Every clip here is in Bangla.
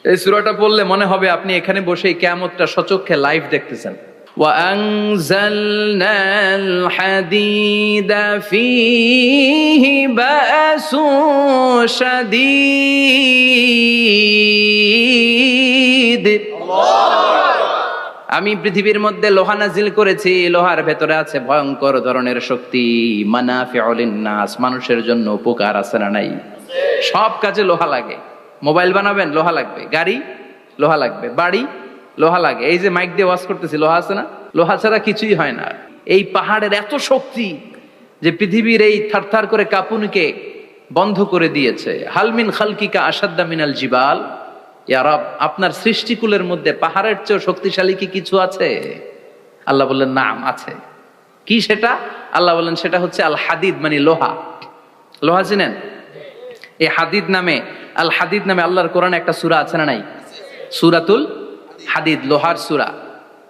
এই সূরাটা পড়লে মনে হবে আপনি এখানে বসে কিয়ামতটা সচক্ষে লাইভ দেখতেছেন। وأنزلنا الحديد فيه بأس شديد আমি পৃথিবীর মধ্যে লোহা নাজিল করেছি, লোহার ভেতরে আছে ভয়ঙ্কর ধরনের শক্তি। মানাফিউ লিন-নাস, মানুষের জন্য উপকার আছে না নাই? সব কাজে লোহা লাগে। মোবাইল বানাবেন, লোহা লাগবে। গাড়ি, লোহা লাগবে। বাড়ি, লোহা লাগে। এই যে মাইক দিয়ে ওয়াজ করতেছি, লোহা আছে না? লোহা ছাড়া কিছুই হয় না। এই পাহাড়ের এত শক্তি যে পৃথিবীর এই থারথার করে কাঁপুনিকে বন্ধ করে দিয়েছে। হালমিন খালকিকা আসাদ্দা মিনাল জিবাল, ইয়া রব, আপনার সৃষ্টিকুলের মধ্যে পাহাড়ের চেয়ে শক্তিশালী কি কিছু আছে? আল্লাহ বললেন নাম আছে। কি সেটা? আল্লাহ বললেন সেটা হচ্ছে আল হাদিদ, মানে লোহা। লোহা চিনেন? এই হাদিদ নামে, আল হাদিদ নামে আল্লাহর কোরআনে একটা সূরা আছে না নাই? সূরাতুল হাদিদ, লোহার সূরা।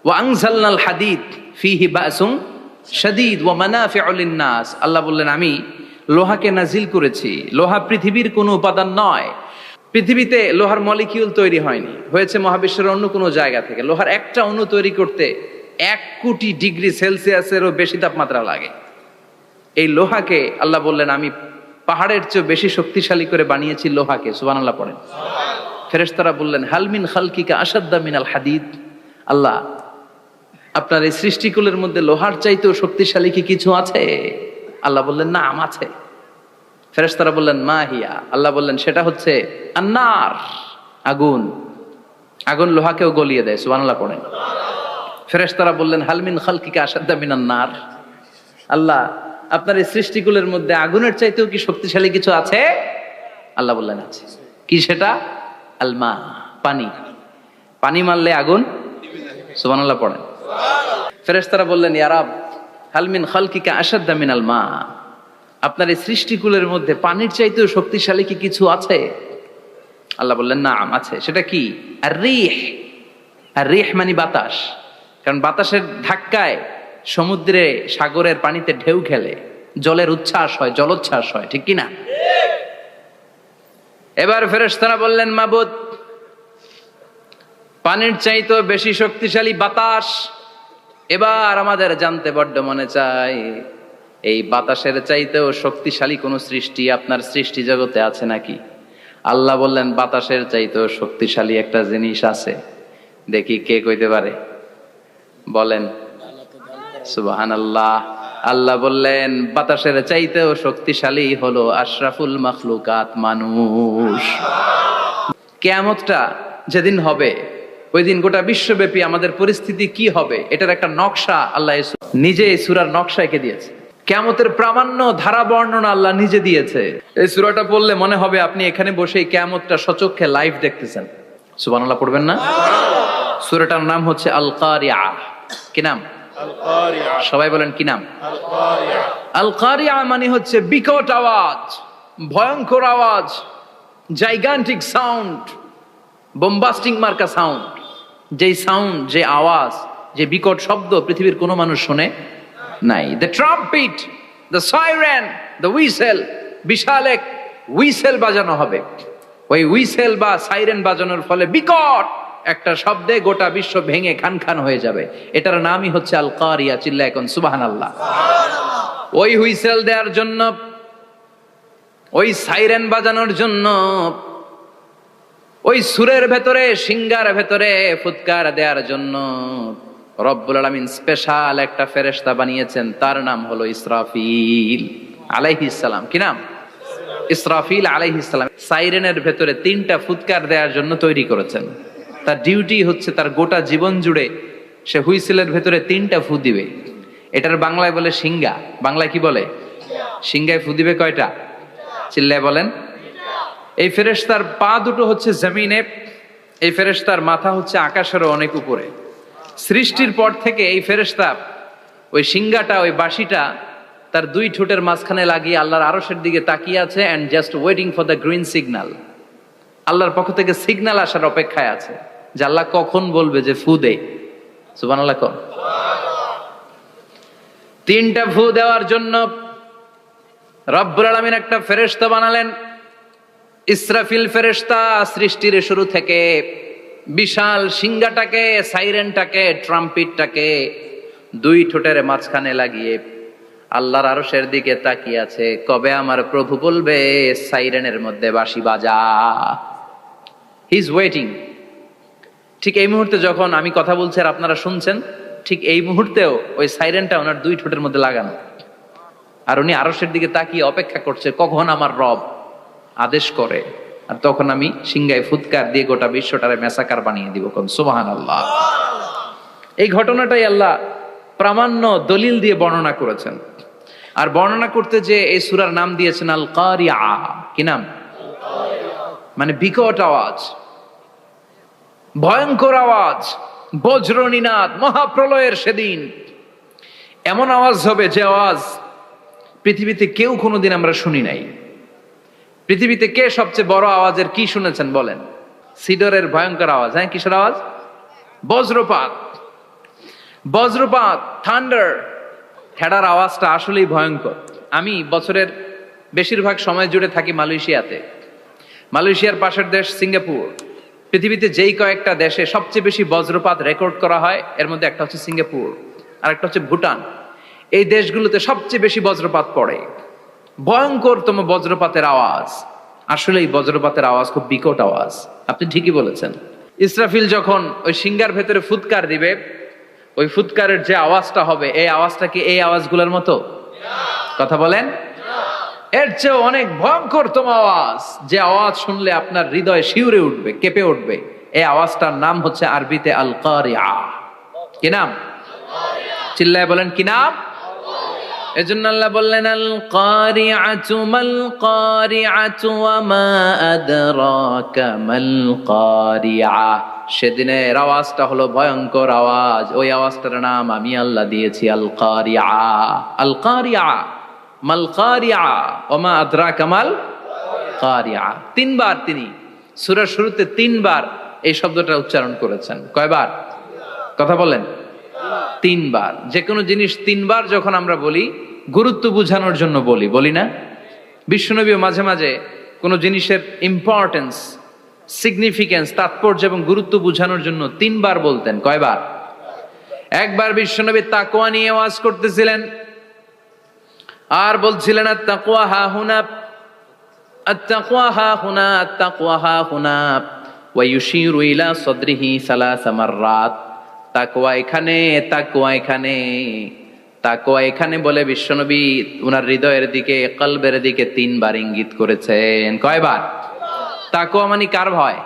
ওয়া আনজালনাল হাদিদ ফীহি বাসুন শাদীদ ওয়া মানাফিউ লিন-নাস। আল্লাহ বললেন আমি লোহাকে নাজিল করেছি। লোহা পৃথিবীর কোনো উপাদান নয়। পৃথিবীতে লোহার মলিকিউল তৈরি হয়নি, হয়েছে মহাবিশ্বের অন্য কোনো জায়গা থেকে। লোহার একটা অণু তৈরি করতে 1 কোটি ডিগ্রি সেলসিয়াসেরও বেশি তাপমাত্রা লাগে। এই লোহাকে আল্লাহ বললেন আমি পাহাড়ের চেয়ে বেশি শক্তিশালী করে বানিয়েছি লোহাকে। সুবহানাল্লাহ পড়েন। ফেরেশতারা বললেন হালমিন খালকিকা আসাদ্দা মিনাল হাদিদ। আল্লাহ, আপনার এই সৃষ্টিকুলের মধ্যে লোহার চাইতেও শক্তিশালী কি কিছু আছে? আল্লাহ বললেন নাম আছে। ফেরেশতারা বললেন মা হিয়া। আল্লাহ বললেন সেটা হচ্ছে আন্নার, আগুন। আগুন লোহাকেও গলিয়ে দেয়। সুবহানাল্লাহ পড়েন। ফেরেশতারা বললেন হালমিন খালকিকা আসাদ্দা মিনান নার। আল্লাহ, আপনার এই সৃষ্টিকুলের মধ্যে আগুনের চাইতেও কি শক্তিশালী কিছু আছে? আল্লাহ বললেন আছে। কি সেটা? আলমা, পানি। পানি মারলে আগুন। সুবহানাল্লাহ পড়েন। ফেরেশতারা বললেন ইয়া রব, হালমিন খালকিকা আসাদ্দা মিনাল মা, আপনার এই সৃষ্টিকুলের মধ্যে পানির চাইতেও শক্তিশালী কি কিছু আছে? আল্লাহ বললেন নাম আছে। সেটা কি? আর রিহ। আর রিহ মানে বাতাস। কারণ বাতাসের ধাক্কায় সমুদ্রে, সাগরের পানিতে ঢেউ খেলে, জলের উচ্ছ্বাস হয়, জলোচ্ছ্বাস হয়, ঠিক কিনা? এবার ফেরেশতারা বললেন মাবুদ, পানির চাইতেও বেশি শক্তিশালী বাতাস। এবার আমাদের জানতে বড্ড মনে চায়, এই বাতাসের চাইতেও শক্তিশালী কোন সৃষ্টি আপনার সৃষ্টি জগতে আছে নাকি? আল্লাহ বললেন বাতাসের চাইতেও শক্তিশালী একটা জিনিস আছে। দেখি কে কইতে পারে, বলেন। সুবহানাল্লাহ। আল্লাহ বললেন বাতাসের চাইতেও শক্তিশালী হলো আশরাফুল মাখলুকাত, মানুষ। কিয়ামতটা যেদিন হবে, ওই দিন গোটা বিশ্বব্যাপী আমাদের পরিস্থিতি কি হবে এটার একটা নকশা আল্লাহ নিজে এই সূরার নকশা এঁকে দিয়েছে। কিয়ামতের প্রামাণ্য ধারা বর্ণনা আল্লাহ নিজে দিয়েছে। এই সূরাটা পড়লে মনে হবে আপনি এখানে বসে কিয়ামতটা সচক্ষে লাইভ দেখতেছেন। সুবহানাল্লাহ পড়বেন না? সূরাটার নাম হচ্ছে আল কারিআ। কি নাম? আল কারিআ। সবাই বলেন কি নাম? আল কারিআ। আল কারিআ মানে হচ্ছে বিকট আওয়াজ, ভয়ঙ্কর আওয়াজ, জাইগান্টিক সাউন্ড, বোম্বাস্টিক মার্কা সাউন্ড। যেই সাউন্ড, যে আওয়াজ, যে বিকট শব্দ পৃথিবীর কোনো মানুষ শুনে নাই। The trumpet, the siren, the whistle. বিশাল এক হুইসেল বাজানো হবে। ওই হুইসেল বা সাইরেন বাজানোর ফলে বিকট একটা শব্দে গোটা বিশ্ব ভেঙে খান খান হয়ে যাবে। এটার নামই হচ্ছে আল কারিয়া। চিল্লায় এখন সুবহানাল্লাহ। ওই হুইসেল দেওয়ার জন্য, ওই সাইরেন বাজানোর জন্য, ওই সুরের ভেতরে, সিঙ্গার ভেতরে ফুৎকার দেওয়ার জন্য রব্বুল আলামিন স্পেশাল একটা ফেরেশতা বানিয়েছেন। তার নাম হলো ইসরাফিল আলাইহিস সালাম। কি নাম? ইসরাফিল আলাইহিস সালাম। সাইরেনের ভেতরে 3টা ফুৎকার দেওয়ার জন্য তৈরি করেছেন। তার ডিউটি হচ্ছে তার গোটা জীবন জুড়ে সে হুইসেলের ভেতরে 3টা ফু দিবে। এটার বাংলায় বলে সিঙ্গা। বাংলায় কি বলে? সিঙ্গায় ফু দিবে কয়টা? চিল্লায় বলেন। এই ফেরেশতার পা দুটো হচ্ছে জমিনে, এই ফেরেশতার মাথা হচ্ছে আকাশেরও অনেক উপরে। সৃষ্টির পর থেকে এই ফেরেশতা ওই সিঙ্গাটা, ওই বাঁশিটা তার 2 ঠোঁটের মাঝখানে লাগিয়ে আল্লাহর আরশের দিকে তাকিয়ে আছে, and just waiting for the green signal. আল্লাহর পক্ষ থেকে সিগন্যাল আসার অপেক্ষায় আছে যে আল্লাহ কখন বলবে যে ফু দে। সুবহানাল্লাহ। 3টা ফু দেওয়ার জন্য রব্বুল আলামিন একটা ফেরেশতা বানালেন। ইসরাফিল ফেরেশতা সৃষ্টির শুরু থেকে বিশাল সিংহাটাকে, সাইরেনটাকে, ট্রাম্পিটটাকে দুই ঠোঁটের মাঝখানে লাগিয়ে আল্লাহর আরশের দিকে তাকিয়ে আছে, কবে আমার প্রভু বলবে সাইরেনের মধ্যে বাঁশি বাজা। He is waiting. ঠিক এই মুহূর্তে যখন আমি কথা বলছি আর আপনারা শুনছেন, ঠিক এই মুহূর্তেও ওই সাইরেনটা ওনার দুই ঠোঁটের মধ্যে লাগানো, আর উনি আরশের দিকে তাকিয়ে অপেক্ষা করছে কখন আমার রব আদেশ করে, আর তখন আমি সিংহায় ফুৎকার দিয়ে গোটা বিশ্বটারে মেসাকার বানিয়ে দিব। কোন সুবহানাল্লাহ। এই ঘটনাটাই আল্লাহ প্রামাণ্য দলিল দিয়ে বর্ণনা করেছেন। আর বর্ণনা করতে যে এই সূরার নাম দিয়েছেন আল কারিয়া। কি নাম? মানে বিকট আওয়াজ, ভয়ঙ্কর আওয়াজ, বজ্রনিনাদ, মহাপ্রলয়ের সেদিন এমন আওয়াজ হবে যে আওয়াজ পৃথিবীতে কেউ কোনোদিন আমরা শুনি নাই। পৃথিবীতে কে সবচেয়ে বড় আওয়াজের কি শুনেছেন বলেন? সিডরের ভয়ঙ্কর আওয়াজ। হ্যাঁ, কিসের আওয়াজ? বজ্রপাত। বজ্রপাত, থান্ডার, ঠেডার আওয়াজটা আসলেই ভয়ঙ্কর। আমি বছরের বেশিরভাগ সময় জুড়ে থাকি মালয়েশিয়াতে। মালয়েশিয়ার পাশের দেশ সিঙ্গাপুর। পৃথিবীতে যেই কয়েকটা দেশে সবচেয়ে বেশি বজ্রপাত রেকর্ড করা হয় এর মধ্যে একটা হচ্ছে সিঙ্গাপুর, আর একটা হচ্ছে ভুটান। এই দেশগুলোতে সবচেয়ে বেশি বজ্রপাত পড়ে। ভয়ঙ্করতম বজ্রপাতের আওয়াজ। আসলে এই বজ্রপাতের আওয়াজ খুব বিকট আওয়াজ। আপনি ঠিকই বলেছেন। ইসরাফিল যখন ওই সিংহার ভেতরে ফুৎকার দিবে, ওই ফুৎকারের যে আওয়াজটা হবে, এই আওয়াজটা কি এই আওয়াজগুলোর মতো? কথা বলেন। এর চেয়ে অনেক ভয়ঙ্করতম আওয়াজ, যে আওয়াজ শুনলে আপনার হৃদয় শিউরে উঠবে, কেঁপে উঠবে। এই আওয়াজটার নাম হচ্ছে আরবিতে আল কারিয়া। কি নাম? চিল্লায় বলেন কি নাম? এজন্য আল্লাহ বললেন আল কারিআতু মাল কারিআতু ওয়া মা আদরাকা মাল কারিআ। সেদিনের আওয়াজটা হলো ভয়ঙ্কর আওয়াজ। ওই আওয়াজটার নাম আমি আল্লাহ দিয়েছি আল কারিআ। আল কারিআ মাল কারিআ ওয়া মা আদরাকা মাল কারিআ। তিনবার তিনি সূরার শুরুতে তিনবার এই শব্দটা উচ্চারণ করেছেন। কয়বার? কথা বলেন। তিনবার। যে কোনো জিনিস তিনবার যখন আমরা বলি গুরুত্ব বোঝানোর জন্য বলি, বলি না? বিশ্বনবীও মাঝে মাঝে কোনো জিনিসের ইম্পর্টেন্স, সিগনিফিকেন্স, তাৎপর্য এবং গুরুত্ব বোঝানোর জন্য তিনবার বলতেন। কয়বার? একবার বিশ্বনবী তাকওয়া নিয়ে ওয়াজ করতেছিলেন আর বলছিলেন আত-তাকওয়া হা হুনা, আত-তাকওয়া হা হুনা, আত-তাকওয়া হা হুনা ওয়া ইউশিরু ইলা সাদরিহি সালাসা মাররাত। তাকওয়া এখানে, তাকওয়া এখানে, তাকওয়া এখানে বলে বিশ্বনবী উনার হৃদয়ের দিকে, কলবের দিকে তিনবার ইঙ্গিত করেছেন। কয়বার? তাকওয়া মানে কার ভয়?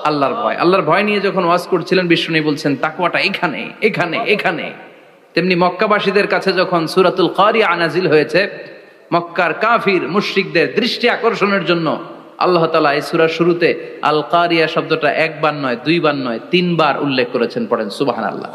আল্লাহর ভয়। আল্লাহর ভয় নিয়ে যখন ওয়াজ করছিলেন বিশ্বনবী বলছেন তাকওয়াটা এখানে, এখানে, এখানে। তেমনি মক্কাবাসীদের কাছে যখন সূরাতুল কারিয়া নাজিল হয়েছে, মক্কার কাফির মুশরিকদের দৃষ্টি আকর্ষণের জন্য আল্লাহ তাআলা এই সূরার শুরুতে আল কারিয়া শব্দটা একবার নয়, দুইবার নয়, তিনবার উল্লেখ করেছেন। পড়েন সুবহানাল্লাহ।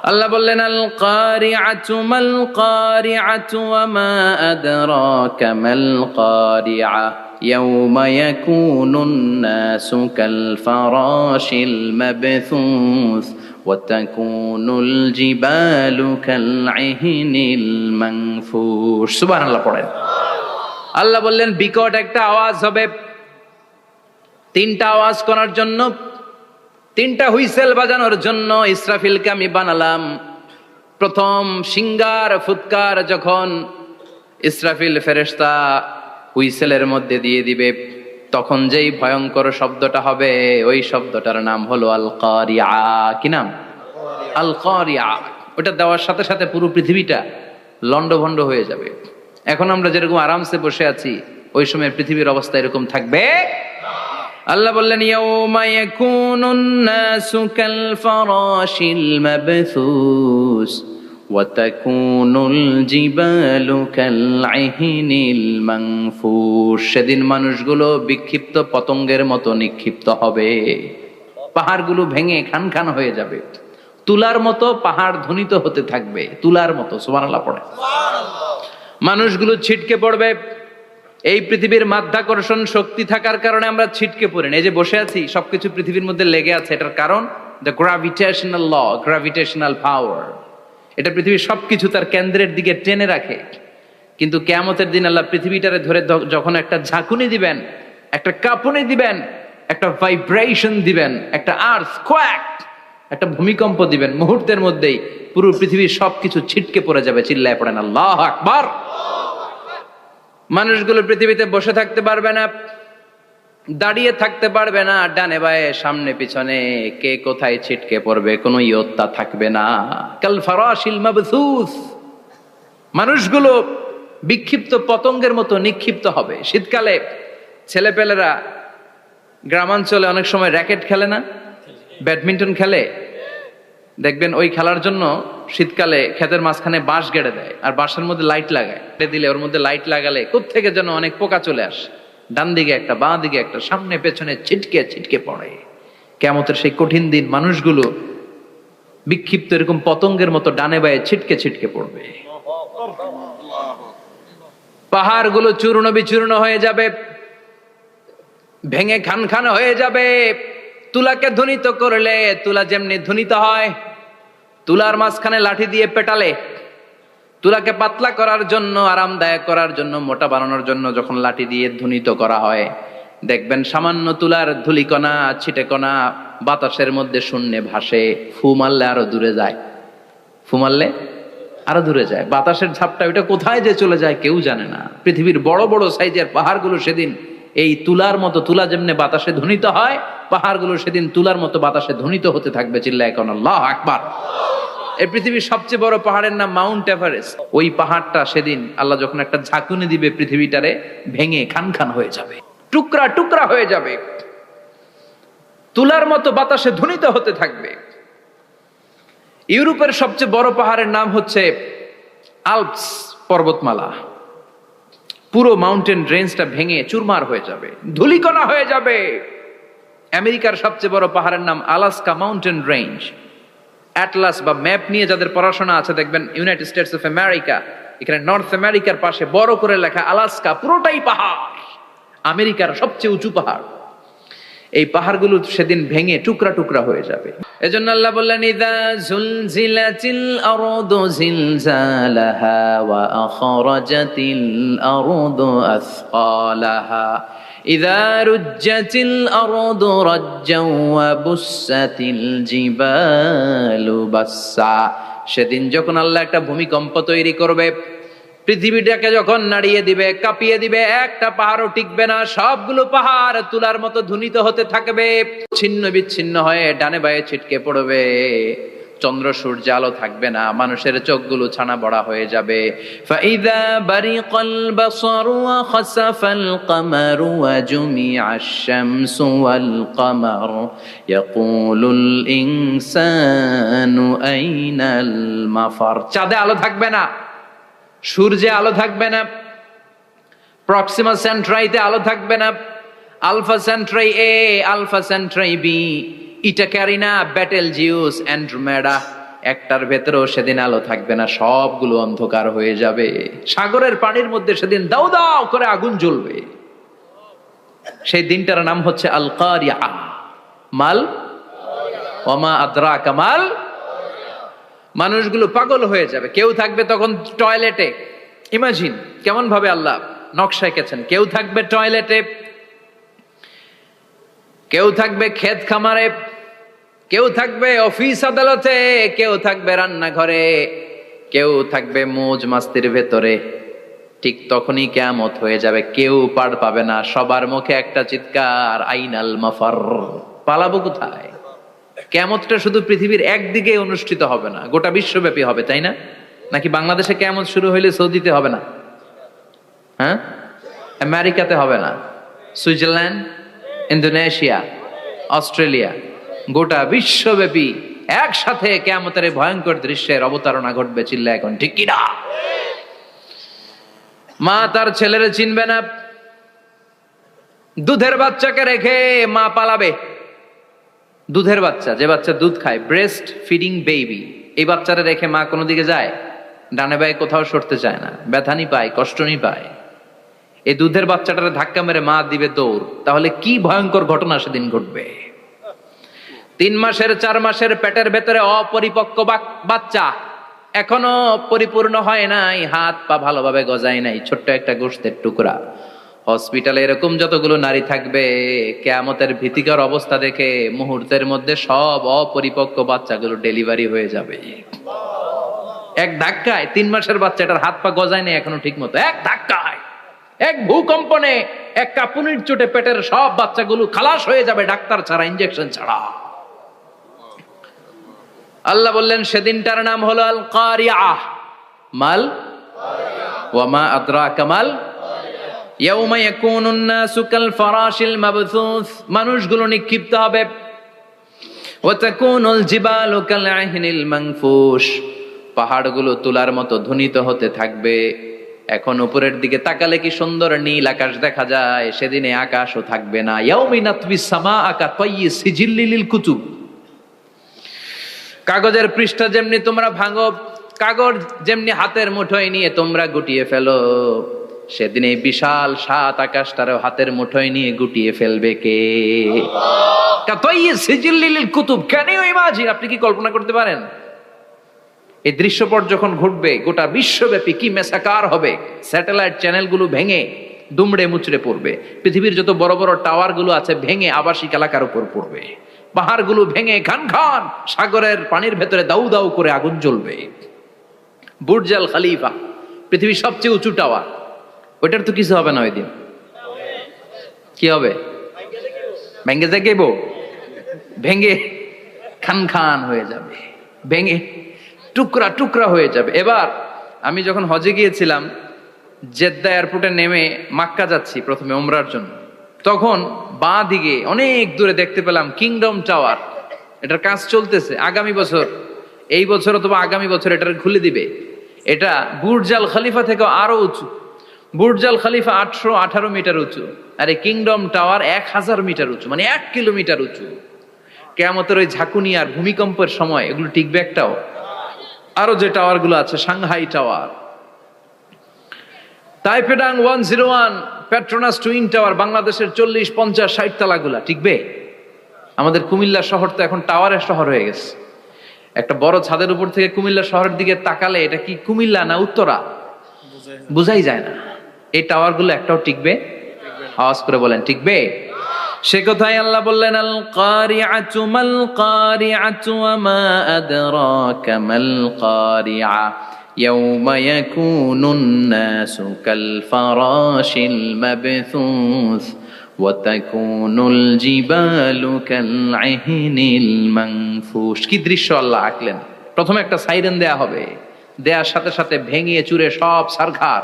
আল্লাহ বললেন আল কারিআতু মাল কারিআতু ওয়া মা আদরাকা মাল কারিআ ইয়াউমা ইয়াকুনুন নাসু কাল ফারাশিল মাবথুস ওয়া তাকুনুল জিবালু কাল ইহনিল মানফুশ। সুবহানাল্লাহ পড়েন। আল্লাহ বললেন বিকট একটা আওয়াজ হবে। তিনটা আওয়াজ করার জন্য, তিনটা হুইসেল বাজানোর জন্য ইসরাফিলকে আমি বানালাম। প্রথম সিংহার ফুৎকার যখন ইসরাফিল ফেরেশতা হুইসেলের মধ্যে দিয়ে দিবে, তখন যেই ভয়ঙ্কর শব্দটা হবে, ওই শব্দটার নাম হলো আল কারিয়া। কি নাম? আল কারিয়া। ওটা দেওয়ার সাথে সাথে পুরো পৃথিবীটা লন্ডভন্ড হয়ে যাবে। এখন আমরা যেরকম আরামসে বসে আছি, ওই সময় পৃথিবীর অবস্থা এরকম থাকবে। আল্লাহ বললেন ইয়াউমা ইয়াকুনুন নাসু কাল ফারাশিল মাবথুস ওয়া তাকুনুল জিবালু কাল ইহনিল মানফুশ। সেদিন মানুষগুলো বিক্ষিপ্ত পতঙ্গের মতো নিক্ষিপ্ত হবে। পাহাড়গুলো ভেঙে খান খান হয়ে যাবে। তুলার মতো পাহাড় ধ্বনিত হতে থাকবে, তুলার মতো। সুবহানাল্লাহ পড়ে। মানুষগুলো ছিটকে পড়বে। এই পৃথিবীর মাধ্যাকর্ষণ শক্তি থাকার কারণে আমরা ছিটকে পড়ি না। এই যে বসে আছি, সবকিছু পৃথিবীর মধ্যে লেগে আছে। এটার কারণ দ্য গ্রাভিটেশনাল ল, গ্রাভিটেশনাল পাওয়ার। এটা পৃথিবীর সবকিছু তার কেন্দ্রের দিকে টেনে রাখে। কিন্তু কিয়ামতের দিন আল্লাহ পৃথিবীটারে ধরে যখন একটা ঝাঁকুনি দিবেন, একটা কাঁপুনি দিবেন, একটা ভাইব্রেশন দিবেন, একটা আর্থকোয়াক, একটা ভূমিকম্প দিবেন, মুহূর্তের মধ্যেই পুরো পৃথিবীর সবকিছু ছিটকে পড়ে যাবে। চিল্লায় পড়েন আল্লাহু আকবার। মানুষগুলো পৃথিবীতে বসে থাকতে পারবে না, দাঁড়িয়ে থাকতে পারবে না, ডানে বায়ে সামনে পিছনে কে কোথায় ছিটকে পড়বে কোনো ইয়ত্তা থাকবে না। কাল ফারাশিল মাবথুস, মানুষগুলো বিক্ষিপ্ত পতঙ্গের মতো নিক্ষিপ্ত হবে। শীতকালে ছেলেপেলেরা গ্রামাঞ্চলে অনেক সময় র্যাকেট খেলে না, ব্যাডমিন্টন খেলে, দেখবেন ওই খেলার জন্য শীতকালে ক্ষেতের মাঝখানে বাঁশ গেড়ে দেয়, আর বাঁশের মধ্যে লাইট লাগায়, দিলে ওর মধ্যে লাইট লাগালে কোত্থেকে যেন অনেক পোকা চলে আসে, ডান দিকে একটা বাঁ দিকে একটা, সামনে পেছনে ছিটকে ছিটকে পড়ে। কিয়ামতের সেই কঠিন দিন মানুষগুলো বিক্ষিপ্ত এরকম পতঙ্গের মতো ডানে বায়ে ছিটকে ছিটকে পড়বে। পাহাড়গুলো চূর্ণ বিচূর্ণ হয়ে যাবে, ভেঙে খান খান হয়ে যাবে। তুলাকে ধ্বনিত করলে তুলা যেমনি ধ্বনিত হয়, তুলার মাঝখানে লাঠি দিয়ে পেটালে, তুলাকে পাতলা করার জন্য, আরামদায়ক করার জন্য, মোটা বানানোর জন্য যখন লাঠি দিয়ে ধ্বনিত করা হয়, দেখবেন সামান্য তুলার ধুলিকণা ছিটেকণা বাতাসের মধ্যে শূন্যে ভাসে। ফু মারলে আরো দূরে যায়, ফু মারলে আরো দূরে যায়। বাতাসের ঝাপটা ওইটা কোথায় যে চলে যায় কেউ জানে না। পৃথিবীর বড় বড় সাইজের পাহাড়গুলো সেদিন এই তুলার মতো, তুলা যেমনি বাতাসে ধ্বনিত হয়, পাহাড়গুলো সেদিন তুলার মতো বাতাসে ধ্বনিত হতে থাকবে। চিল্লায় কোন আল্লাহু আকবার। এই পৃথিবীর সবচেয়ে বড় পাহাড়ের নাম মাউন্ট এভারেস্ট। ওই পাহাড়টা সেদিন আল্লাহ যখন একটা ঝাঁকুনি দিবে, পৃথিবীটারে ভেঙে খান খান হয়ে যাবে, টুকরা টুকরা হয়ে যাবে, তুলার মতো বাতাসে ধ্বনিত হতে থাকবে। ইউরোপের সবচেয়ে বড় পাহাড়ের নাম হচ্ছে আল্পস পর্বতমালা। পুরো মাউন্টেন রেঞ্জটা ভেঙে চুরমার হয়ে যাবে, ধূলিকণা হয়ে যাবে। আমেরিকার সবচেয়ে বড় পাহাড়ের নাম আলাস্কা মাউন্টেন রেঞ্জ। অ্যাটলাস বা ম্যাপ নিয়ে যাদের পড়াশোনা আছে দেখবেন ইউনাইটেড স্টেটস অফ আমেরিকা, এখানে নর্থ আমেরিকার পাশে বড় করে লেখা আলাস্কা, পুরোটাই পাহাড়, আমেরিকার সবচেয়ে উঁচু পাহাড়। এই পাহাড়গুলো সেদিন ভেঙে টুকরা টুকরা হয়ে যাবে। এজন্য আল্লাহ বললেন, ইযা যুলজিলাতিল আরদু জিলজালাহা ওয়া আখরাজাতিল আরদু আসকালাহা ইযা রুজ্জাতিল আরদু রাজ্জাও ওয়া বুসাতিল জিবালু বাসসা। সেদিন যখন আল্লাহ একটা ভূমিকম্প তৈরি করবে, পৃথিবীটাকে যখন নাড়িয়ে দিবে, কাঁপিয়ে দিবে, একটা পাহাড়ও টিকবে না, সবগুলো পাহাড় তুলার মতো ধ্বনিত হতে থাকবে, ছিন্ন বিচ্ছিন্ন হয়ে ডানে বায়ে ছিটকে পড়বে। চন্দ্র সূর্য আলো থাকবে না, মানুষের চোখগুলো ছানা বড়া হয়ে যাবে। ফাইদা বারিকাল বাসারু ওয়া খাসাফাল কামারু ওয়া জুমিআশ শামসু ওয়াল কামার ইয়াকুলুল ইনসানু আইনাল মাফার। চাঁদে আলো থাকবে না, সূর্যে আলো থাকবে না, প্রক্সিমা সেন্ট্রাইতে আলো থাকবে না, আলফা সেন্ট্রাই এ, আলফা সেন্ট্রাই বি, ইটা ক্যারিনা, ব্যাটেল জিউস, অ্যান্ড্রোমেডা, একটার ভেতরেও সেদিন আলো থাকবে না, সবগুলো অন্ধকার হয়ে যাবে। সাগরের পানির মধ্যে সেদিন দাউ দাউ করে আগুন জ্বলবে। সেই দিনটার নাম হচ্ছে আল কারিয়া। মাল ওয়ামা আদরাকা মাল। মানুষগুলো পাগল হয়ে যাবে। কেউ থাকবে তখন টয়লেটে, ইমাজিন কেমন ভাবে আল্লাহ নকশা এঁকেছেন। কেউ থাকবে টয়লেটে, কেউ থাকবে ক্ষেত খামারে, কেউ থাকবে অফিস আদালতে, কেউ থাকবে রান্নাঘরে, কেউ থাকবে মৌজ মাস্তির ভেতরে। ঠিক তখনই কিয়ামত হয়ে যাবে, কেউ পার পাবে না। সবার মুখে একটা চিৎকার, আইনাল মাফার। পালাবো কোথায়? কিয়ামতটা শুধু পৃথিবীর একদিকে অনুষ্ঠিত হবে না, গোটা বিশ্বব্যাপী হবে, তাই না? নাকি বাংলাদেশে কিয়ামত শুরু হইলে সৌদিতে হবে না? হ্যাঁ, আমেরিকাতে হবে না, সুইজারল্যান্ড, ইন্দোনেশিয়া, অস্ট্রেলিয়া, গোটা বিশ্বব্যাপী একসাথে কিয়ামতের ভয়ঙ্কর দৃশ্যের অবতারণা ঘটবে। চিল্লা এখন ঠিক কিনা? মা তার ছেলেরে চিনবে না, দুধের বাচ্চাকে রেখে মা পালাবে। দুধের বাচ্চা, যে বাচ্চা দুধ খায়, ব্রেস্ট ফিডিং বেবি, এই বাচ্চারা রেখে মা কোনো দিকে যায়? ডানে বায়ে কোথাও সরতে চায় না, ব্যথানি পায়, কষ্টনি পায়। এই দুধের বাচ্চাটারে ধাক্কা মেরে মা দিবে দৌড়। তাহলে কি ভয়ঙ্কর ঘটনা সেদিন ঘটবে। 3 মাসের 4 মাসের পেটের ভেতরে অপরিপক্ক বাচ্চা, এখনো পরিপূর্ণ হয় নাই, হাত পা ভালোভাবে গজায় নাই, ছোট্ট একটা গোশতের টুকরা। হসপিটালে এরকম যতগুলো নারী থাকবে, কিয়ামতের ভীতিকর অবস্থা দেখে মুহূর্তের মধ্যে সব অপরিপক্ক বাচ্চাগুলো ডেলিভারি হয়ে যাবে। এক ধাক্কায় 3 মাসের বাচ্চাটার হাত পা গজায় নেই এখনো ঠিক মতো, এক ধাক্কায়, এক ভূকম্পনে, এক কাঁপুনির চোটে পেটের সব বাচ্চাগুলো খালাস হয়ে যাবে ডাক্তার ছাড়া, ইনজেকশন ছাড়া। আল্লাহ বললেন সেদিনটার নাম হলো আল কারিআহ। মাল ওয়া মা আদরাকা মাল ইয়াউমা ইয়াকুনুন নাসু কাল ফারাশিল মাবথুস, মানুষগুলো নিক্ষিপ্ত হবে। ওয়া তাকুনুল জিবালু কাল আহিনিল মানফুশ, পাহাড়গুলো তুলার মতো ধ্বনিত হতে থাকবে। এখন উপরের দিকে তাকালে কি সুন্দর নীল আকাশ দেখা যায়, সেদিনে আকাশও থাকবে না। ইয়াউমিন নাতবিস সামাআ কাতাইয়ি সিজিল্লিল কুতুব, কাগজের পৃষ্ঠা যেমনি তোমরা ভাঙো, কাগজ যেমনি হাতের মুঠোয় নিয়ে তোমরা গুটিয়ে ফেলো, সেদিন এই বিশাল 7 আকাশটারও হাতের মুঠোয় নিয়ে গুটিয়ে ফেলবে কে? কাতাইয়ি সিজিল্লিল কুতুব, ক্যান ইউ ইমাজিন? আপনি কি কল্পনা করতে পারেন এই দৃশ্যপট যখন ঘটবে গোটা বিশ্বব্যাপী কি মেসাকার হবে? স্যাটেলাইট চ্যানেলগুলো ভেঙে দুমড়ে মুচড়ে পড়বে, পৃথিবীর যত বড় বড় টাওয়ার গুলো আছে ভেঙে আবাসিক এলাকার উপর পড়বে, পাহাড়গুলো ভেঙে খান খান সাগরের পানির ভেতরে দাউ দাউ করে আগুন জ্বলবে। বুর্জ আল খলিফা, পৃথিবীর সবচেয়ে উঁচু টাওয়ার, ওইটার তো কিছু হবে না ওই দিন। কি হবে? ভেঙে যাইব, ভেঙে খান খান হয়ে যাবে, ভেঙে টুকরা টুকরা হয়ে যাবে। এবার আমি যখন হজে গিয়েছিলাম, জেদ্দা এয়ারপোর্টে নেমে মাক্কা যাচ্ছি প্রথমে উমরার জন্য, তখন বাঁ দিকে অনেক দূরে দেখতে পেলাম কিংডম টাওয়ার। এটার কাজ চলতেছে, আগামী বছর, এই বছর অথবা আগামী বছর এটার খুলে দিবে। এটা বুর্জ আল খলিফা থেকে আরো উঁচু। বুর্জ আল খলিফা 818 মিটার উঁচু, আর এই কিংডম টাওয়ার 1000 মিটার উঁচু, মানে 1 কিলোমিটার উঁচু। কিয়ামতের ওই ঝাঁকুনি আর ভূমিকম্পের সময় এগুলো টিকবে একটাও? আরো যে টাওয়ার গুলো আছে, সাংহাই টাওয়ার, তাইপেডাং 101, পেট্রোনাস টুইন টাওয়ার, বাংলাদেশের 40, 50, 60 তালাগুলা টিকবে? আমাদের কুমিল্লা শহর তো এখন টাওয়ারের শহর হয়ে গেছে। একটা বড় ছাদের উপর থেকে কুমিল্লা শহরের দিকে তাকালে এটা কি কুমিল্লা না উত্তরা বুঝাই যায় না। এই টাওয়ার গুলো একটাও টিকবে? আওয়াজ করে বলেন টিকবে? সে কথাই আল্লাহ বললেন আল কারিআতু মাল কারিআতু ওয়া মা আদরাকা মাল কারিআ ইয়াউমা ইয়াকুনুন নাসু কাল ফারাশিল মাবথুস ওয়া তাকুনুল জিবালু কাল আহিনিল মানফুশ। কি দৃশ্য আল্লাহ আঁকলেন! প্রথমে একটা সাইরেন দেয়া হবে, দেয়ার সাথে সাথে ভেঙে চুরে সব সারখার,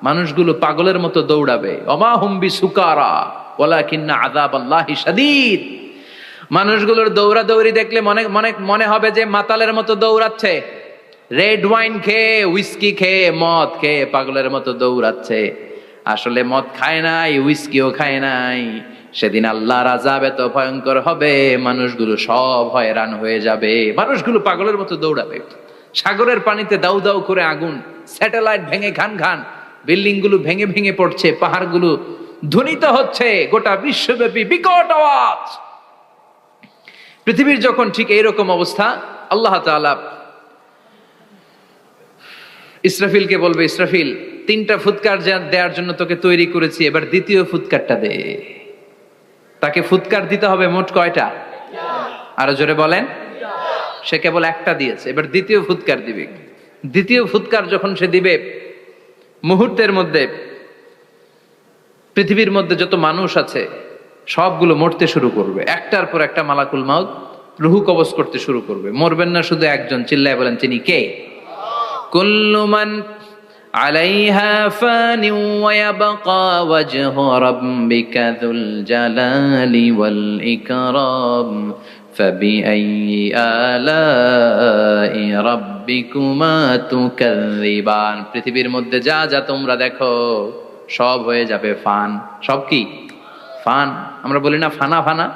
মানুষগুলো পাগলের মতো দৌড়াবে। ওমা হুম বিসুকারা ওয়ালাকিন্না আযাবাল্লাহি শাদীদ। মানুষগুলোর দৌড়াদৌড়ি দেখলে মনে হবে যে মাতালের মতো দৌড়াচ্ছে, রেড ওয়াইন খেয়ে, হুইস্কি খেয়ে, মদ খেয়ে পাগলের মতো দৌড়াচ্ছে। আসলে মদ খায় নাই, হুইস্কিও খায় নাই। সেদিন আল্লাহর আযাব এত ভয়ঙ্কর হবে, মানুষগুলো সব হয়রান হয়ে যাবে, মানুষগুলো পাগলের মতো দৌড়াবে। সাগরের পানিতে দাউ দাউ করে আগুন, স্যাটেলাইট ভেঙে খান খান, বিল্ডিং গুলো ভেঙে ভেঙে পড়ছে, পাহাড়গুলো ধ্বনিত হচ্ছে, গোটা বিশ্বব্যাপী বিকট আওয়াজ। পৃথিবীর যখন ঠিক এইরকম অবস্থা, আল্লাহ তাআলা ইসরাফিলকে বলবে, ইসরাফিল 3টা ফুৎকার দেওয়ার জন্য তোকে তৈরি করেছি, এবার দ্বিতীয় ফুৎকারটা দে। তাকে ফুৎকার দিতে হবে মোট কয়টা? আরো জোরে বলেন। সে কেবল একটা দিয়েছে, এবার দ্বিতীয় ফুৎকার দিবে। দ্বিতীয় ফুৎকার যখন সে দিবে, মুহূর্তের মধ্যে পৃথিবীর মধ্যে যত মানুষ আছে সবগুলো মরতে শুরু করবে, একটার পর একটা মালাকুল মাউত রুহু কবজ করতে শুরু করবে। মরবেন না শুধু একজন, চিল্লায় বলেন তিনি কে? কুল্লু মান আলাইহা ফানি ওয়া ইয়াবকা ওয়াজহু রাব্বিকা যুল জালালি ওয়াল ইকরাম ফাবিআইয়ি আলাই রাব্বিকুমা তুকাযযিবান। পৃথিবীর মধ্যে যা যা তোমরা দেখো সব হয়ে যাবে ফান। সব কি? ফান। আমরা বলি না ফানা ফানা,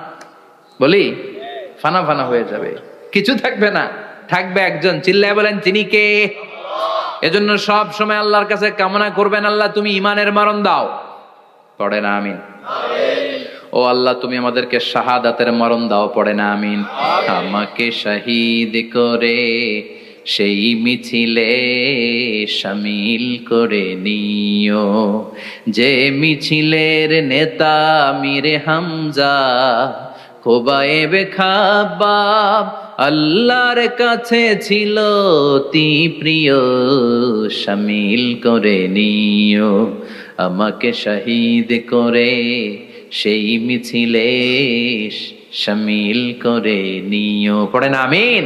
বলি ফানা ফানা হয়ে যাবে, কিছু থাকবে না, থাকবে একজন, চিল্লায় বলেন তিনি কে? এজন্য সব সময় আল্লাহর কাছে কামনা করবেন, আল্লাহ তুমি ঈমানের মরণ দাও। পড়ে না আমিন? ও আল্লাহ তুমি আমাদেরকে শাহাদাতের মরণ দাও। পড়ে না আমিন? আমাকে শহীদ করে সেই মিছিলে শামিল করে নিও। যে মিছিলের নেতা মীরে হামজা, খোবায়েবে খাব্বাব আল্লাহর কাছে ছিল অতি প্রিয়, শামিল করে নিও। আমাকে শহীদ করে সেই মিছিলে শামিল করে নিও। পড়েন আমিন।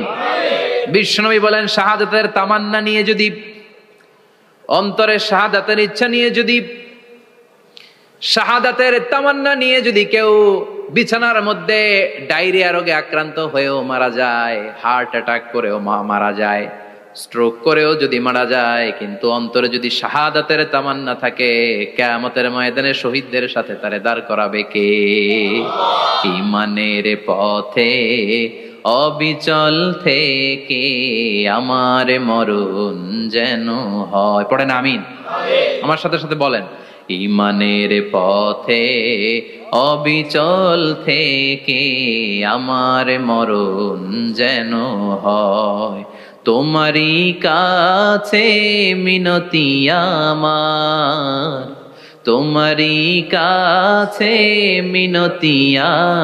বিশ্বনবী বলেন, শাহাদাতের তামান্না নিয়ে যদি, অন্তরে শাহাদাতের ইচ্ছা নিয়ে যদি, শাহাদাতের তামান্না নিয়ে যদি কেউ বিছানার মধ্যে ডায়রিয়া রোগে আক্রান্ত হয়েও মারা যায়, হার্ট অ্যাটাক করেও মারা যায়, স্ট্রোক করেও যদি মারা যায়, কিন্তু অন্তরে যদি শাহাদাতের তামান্না থাকে, কিয়ামতের ময়দানে শহীদদের সাথে তারে দাঁড় করাবে কে? ঈমানের পথে অবিচল থেকে আমার মরণ যেন হয়। পড়েন আমিন। আমার সাথে সাথে বলেন, ঈমানের পথে অবিচল থেকে আমার মরণ যেন হয়। তোমারই কাছে মিনতি আমার, তোমারই কাছে মিনতি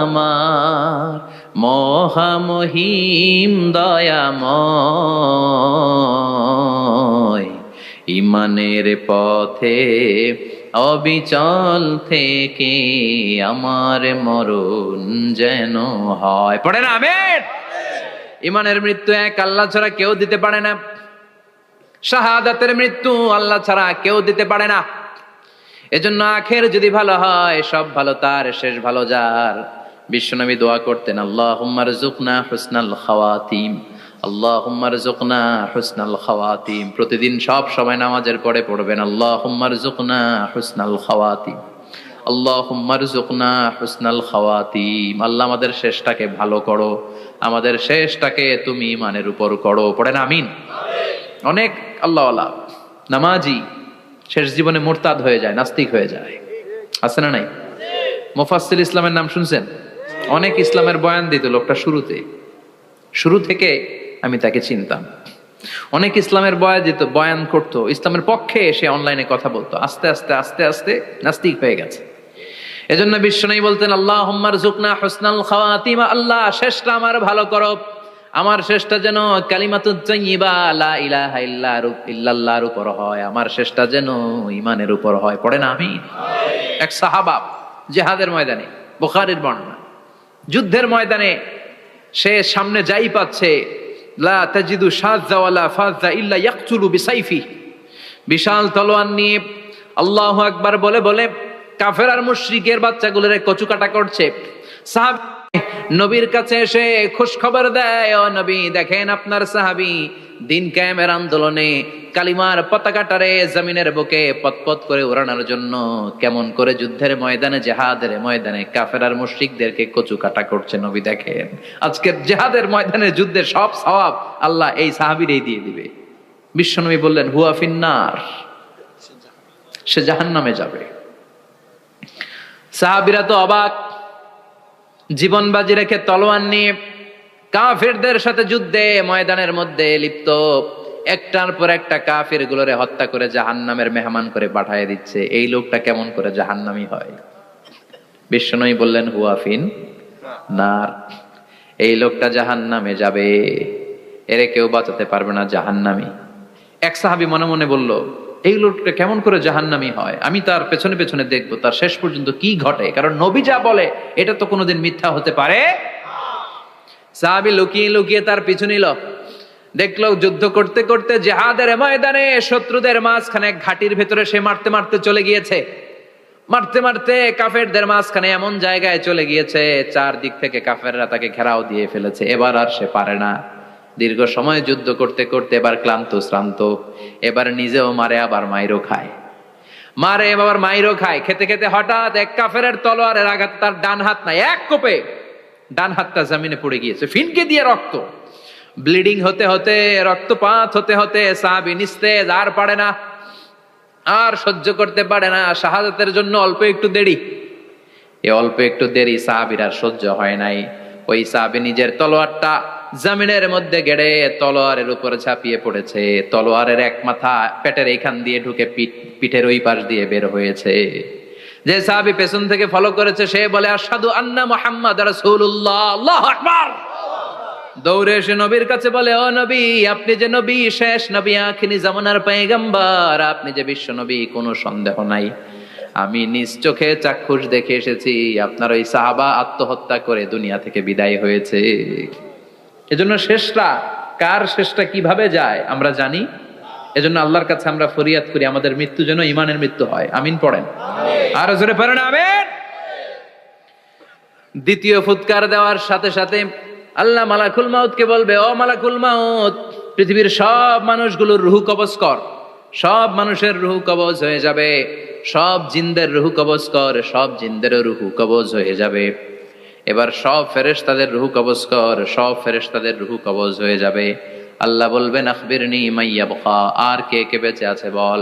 আমার, মহামহিম দয়াময়। ঈমানের পথে অবিচল থেকে আমার মরণ যেন হয়। পড়েন আমিন। ঈমানের মৃত্যু এক আল্লাহ ছাড়া কেউ দিতে পারে না। শাহাদাতের মৃত্যু আল্লাহ ছাড়া কেউ দিতে পারে না। এজন্য আখের যদি ভালো হয়, সব ভালো তার, শেষ ভালো যার। বিশ্বনবী দোয়া করতেন, আল্লাহুম্মা রযুকনা হুসনাল খাওয়াতিম, আল্লাহুম্মা রযুকনা হুসনাল খাওয়াতিম। প্রতিদিন সব সময় নামাজের পরে পড়বেন, আল্লাহুম্মা রযুকনা হুসনাল খাওয়াতিম, আল্লাহুম্মা রযুকনা হুসনাল খাওয়াতিম। আল্লাহ আমাদের শেষটাকে ভালো করো, আমাদের শেষটাকে তুমি ঈমানের উপর করো। পড়েন আমিন। অনেক আল্লাহওয়ালা নামাজি শেষ জীবনে মুরতাদ হয়ে যায়, নাস্তিক হয়ে যায়, আছে না নাই? মুফাসসির ইসলামের নাম শুনছেন? অনেক ইসলামের বয়ান দিত লোকটা শুরু থেকে আমি তাকে চিনতাম। অনেক ইসলামের বয়ান করতো, ইসলামের পক্ষে এসে অনলাইনে কথা বলতো। আস্তে আস্তে আস্তে আস্তে নাস্তিক হয়ে গেছে। এজন্য বিশ্বনবী বলতেন, আল্লাহুম্মা রযুকনা হুসনাল খাওয়াতিম, আল্লাহ শেষটা আমার ভালো করো, আমার শেষটা যেন কালিমাতুত তাইয়্যিবা লা ইলাহা ইল্লাল্লাহর উপর হয়, আমার শেষটা যেন ঈমানের উপর হয়। পড়েন আমিন। এক সাহাবা জিহাদের ময়দানে, বুখারীর বর্ণনা, যুদ্ধের ময়দানে সে সামনে যাই পাচ্ছে, লা তাজিদু শাযা ওয়ালা ফাযা ইল্লা ইয়াকতুলু বিসাইফি, বিশাল তলোয়ার নিয়ে আল্লাহু আকবার বলে বলে কাফের আর মুশরিকের বাচ্চাগুলোরে কচুকাটা করছে। সাহাবী নবীর কাছে এসে খুশ খবর দেয়, ও নবী দেখেন আপনার সাহাবী দিন কায়েমের আন্দোলনে কালিমার পতাকাটারে জমিনের বুকে পতপত করে উড়ানোর জন্য কেমন করে যুদ্ধের ময়দানে, জিহাদের ময়দানে কাফের আর মুশরিকদেরকে কচুকাটা করছে। নবী দেখেন আজকের জিহাদের ময়দানে যুদ্ধের সব সওয়াব আল্লাহ এই সাহাবীরই দিয়ে দিবে। বিশ্বনবী বললেন, হুয়া ফিন্নার, সে জাহান্নামে যাবে। সাহাবীরা তো অবাক, জীবন বাজি রেখে তলোয়ার নিয়ে কাফেরদের সাথে যুদ্ধে ময়দানের মধ্যে লিপ্ত, একটার পর একটা কাফের গুলোরে হত্যা করে জাহান্নামের মেহমান করে পাঠিয়ে দিচ্ছে। এই লোকটা কেমন করে জাহান্নামী হয়? বিশ্বনবী বললেন, হুয়া ফিন নার, এই লোকটা জাহান্নামে যাবে, এরে কেউ বাঁচাতে পারবে না, জাহান্নামী। এক সাহাবী মনে মনে বলল, এই লোকটা কেমন করে জাহান্নামী হয়, আমি তার পেছনে পেছনে দেখবো তার শেষ পর্যন্ত কি ঘটে, কারণ নবী যা বলে এটা তো কোনোদিন মিথ্যা হতে পারে। সাহাবী লুকিয়ে লুকিয়ে তার পিছু নিল, দেখলো যুদ্ধ করতে করতে জিহাদের ময়দানে শত্রুদের মাঝখানে ঘাটির ভেতরে সে মারতে মারতে চলে গিয়েছে। মারতে মারতে কাফেরদের মাঝখানে এমন জায়গায় চলে গিয়েছে, চারদিক থেকে কাফেররা তাকে ঘেরাও দিয়ে ফেলেছে। এবার আর সে পারে না। দীর্ঘ সময় যুদ্ধ করতে করতে এবার ক্লান্ত শ্রান্ত, এবার নিজেও মারে আবার মাইরও খায়, মারে আবার মাইরও খায়। খেতে খেতে হঠাৎ এক কাফেরের তলোয়ারের আঘাত তার ডান হাত নাই, এক কোপে ডান হাতটা জমিনে পড়ে গিয়েছে, ফিনকে দিয়ে রক্ত, ব্লিডিং হতে হতে, রক্তপাত হতে হতে সাহাবী নিস্তেজ, আর পারে না, আর সহ্য করতে পারে না। শাহাদাতের জন্য অল্প একটু দেরি, এই অল্প একটু দেরি সাহাবীর আর সহ্য হয় নাই। ওই সাহাবী নিজের তলোয়ারটা জমিনের মধ্যে গেড়ে তলোয়ারের উপরে ঝাঁপিয়ে পড়েছে। তলোয়ারের এক মাথা পেটের এইখান দিয়ে ঢুকে পিঠের ওই পাশ দিয়ে বের হয়েছে। যে সাহাবী পেছন থেকে ফলো করেছে সে বলে আশহাদু আন্না মুহাম্মাদ রাসূলুল্লাহ, আল্লাহু আকবার। দৌড়ে এসে নবীর কাছে বলে, ও নবী, আপনি যে নবী, শেষ নবী, আখিরি জামানার পয়গম্বর, আপনি যে বিশ্ব নবী, কোনো সন্দেহ নাই। আমি নিজ চোখে চাক্ষুষ দেখে এসেছি আপনার ওই সাহাবা আত্মহত্যা করে দুনিয়া থেকে বিদায় হয়েছে। এজন্য শেষটা কার, শেষটা কিভাবে যায় আমরা জানি। এজন্য আল্লাহর কাছে আমরা ফরিয়াদ করি আমাদের মৃত্যু যেন ঈমানের মৃত্যু হয়। আমিন পড়েন, আর জোরে পড়েন আমিন। দ্বিতীয় ফুৎকার দেওয়ার সাথে সাথে আল্লাহ মালাকুল মাউতকে বলবে, ও মালাকুল মাউত, পৃথিবীর সব মানুষগুলোর রুহু কবজ কর। সব মানুষের রুহু কবজ হয়ে যাবে। সব জিনদের রুহু কবজ কর। সব জিনদেরও রুহু কবজ হয়ে যাবে। এবার সব ফেরেশতাদের রুহু কবজ কর। সব ফেরেশতাদের রুহু কবজ হয়ে যাবে। আল্লাহ বলবেন আখবিরনি মা ইয়াবকা, আর কে কে বেঁচে আছে বল।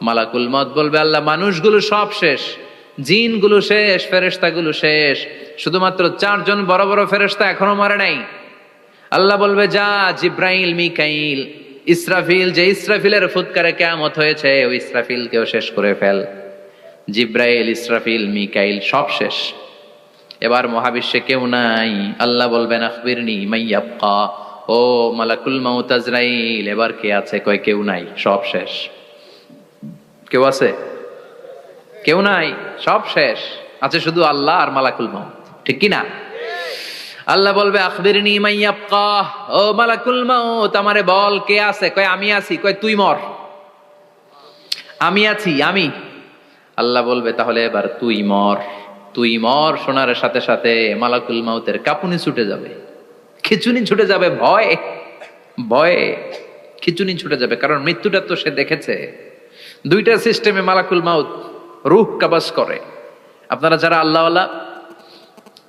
মালাকুল মউত বলবে, আল্লাহ মানুষগুলো সব শেষ, জিনগুলো শেষ, ফেরেশতাগুলো শেষ, শুধুমাত্র 4 জন বড় বড় ফেরেশতা এখনো মরে নাই। আল্লাহ বলবে, যা জিব্রাইল, মিকাইল, ইসরাফিল, যে ইসরাফিলের ফুৎকারে কিয়ামত হয়েছে ওই ইসরাফিলকেও শেষ করে ফেল। জিব্রাইল, ইসরাফিল, মিকাইল সব শেষ। এবার মহাবিশ্বে কেউ নাই। আল্লাহ বলবেন আখবিরনি মা ইয়াবকা, ও মালাকুল মাউত আজরাইল, এবার কে আছে? কয় কেউ নাই, সব শেষ। কেউ আছে? কেউ নাই, সব শেষ। আছে শুধু আল্লাহ আর মালাকুল মাউত, ঠিক কি না? আল্লাহ বলবে আখবিরনি মা ইয়াবকা, ও মালাকুল মাউত, আমারে বল কে আছে? কয় আমি আছি। কয় তুই মর। আমি আছি, আমি। আল্লাহ বলবে তাহলে এবার তুই মর। তুই মর শোনার সাথে সাথে মালাকুল মাউতের কাঁপুনি ছুটে যাবে, খিচুনি ছুটে যাবে, ভয় ভয়ে খিচুনি ছুটে যাবে। কারণ মৃত্যুটা তো সে দেখেছে। দুইটা সিস্টেমে মালাকুল মাউত রূহ কবজ করে। আপনারা যারা আল্লাহওয়ালা,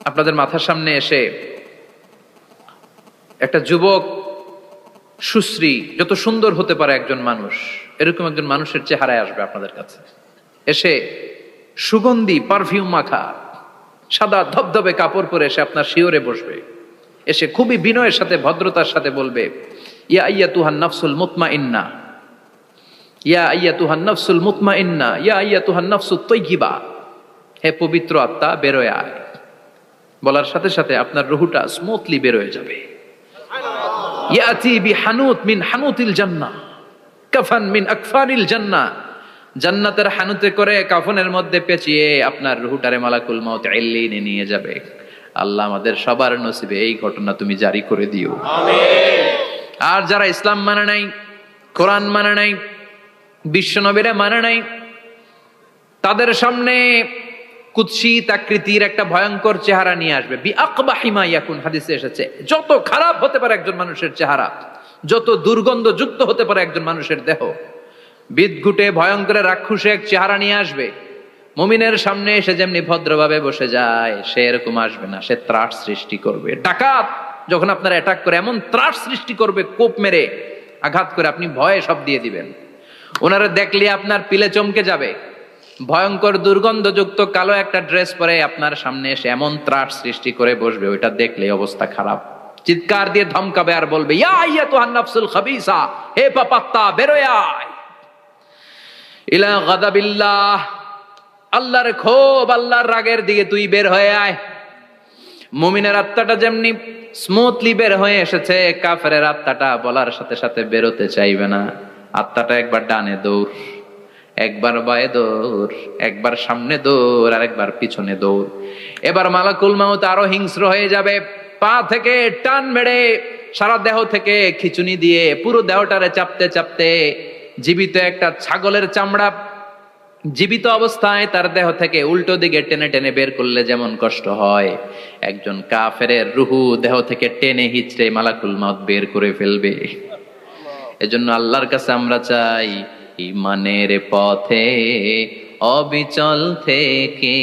আপনাদের মাথার সামনে এসে একটা যুবক, সুশ্রী, যত সুন্দর হতে পারে একজন মানুষ, এরকম একজন মানুষের চেহারায় আসবে আপনাদের কাছে। এসে সুগন্ধি পারফিউম মাখা সাদা ধবধবে কাপড় পরে এসে আপনার শিওরে বসবে। এসে খুবই বিনয়ের সাথে, ভদ্রতার সাথে বলবে, ইয়া আইয়াতুহান নাফসুল মুতমাইন্না, ইয়া আইয়াতুহান নাফসুল মুতমাইন্না, ইয়া আইয়াতুহান নাফসুত তাইয়্যিবা, হে পবিত্র আত্মা বেরোয় আয়। বলার সাথে সাথে আপনার রুহুটা স্মুথলি বেরোয় যাবে। ইয়াতি বিহানুত মিন হানুতিল জান্নাহ, কাফান মিন আকফানিল জান্নাহ, জান্নাতের হানুতে করে কাফনের মধ্যে পেঁচিয়ে আপনার রুহুটারে মালাকুল মাউত ইল্লিনে নিয়ে যাবে। আল্লাহ আমাদের সবার নসিবে এই ঘটনা তুমি জারি করে দিও, আমিন। আর যারা ইসলাম মানে নাই, কোরআন মানে নাই, বিশ্ব নবীরা মানে নাই, তাদের সামনে কুৎসিত আকৃতির একটা ভয়ঙ্কর চেহারা নিয়ে আসবে। বিআকবাহি মা ইয়াকুন, হাদিসে এসেছে, যত খারাপ হতে পারে একজন মানুষের চেহারা, যত দুর্গন্ধযুক্ত হতে পারে একজন মানুষের দেহ, বিদঘুটে ভয়ঙ্কর রাক্ষসে এক চেহারা নিয়ে আসবে। মুমিনের সামনে এসে যেমনি ভদ্রভাবে বসে যায়, সে এরকম আসবে না। সে ত্রাস সৃষ্টি করবে। ডাকাত যখন আপনার অ্যাটাক করে এমন ত্রাস সৃষ্টি করবে, কোপ মেরে আঘাত করে আপনি ভয়ে সব দিয়ে দিবেন। ওনারা দেখলে আপনার পিলে চমকে যাবে। ভয়ঙ্কর দুর্গন্ধযুক্ত কালো একটা ড্রেস পরে আপনার সামনে এসে এমন ত্রাস সৃষ্টি করে বসবে, ওইটা দেখলে অবস্থা খারাপ। চিৎকার দিয়ে ধমকাবে আর বলবে, ইয়া আইয়াতুহান নাফসুল খাবিসা, হে পাপাত্তা বেরোয় আয় ইলা গাদাবিল্লাহ, আল্লাহর ক্ষোভ, আল্লাহর রাগের দিকে তুই বের হয়ে আয়। মুমিনের আত্মাটা যেমনি স্মুথলি বের হয়ে এসেছে, কাফেরের আত্মাটা বলার সাথে সাথে বেরোতে চাইবে না। আত্মাটা একবার ডানে দৌড়, একবার বায়ে দৌড়, একবার সামনে দৌড়, আর একবার পিছনে দৌড়। এবার মালাকুল মাউত আরো হিংস্র হয়ে যাবে। পা থেকে টান মেরে সারা দেহ থেকে খিচুনি দিয়ে পুরো দেহটারে চাপতে চাপতে জীবিত একটা ছাগলের চামড়া জীবিত অবস্থায় তার দেহ থেকে উল্টো দিকে টেনে টেনে বের করলে যেমন কষ্ট হয়, একজন কাফেরের রুহু দেহ থেকে টেনে হিচড়ে মালাকুল মাউত বের করে ফেলবে। এজন্য আল্লাহর কাছে আমরা চাই, ঈমানের পথে অবিচল থেকে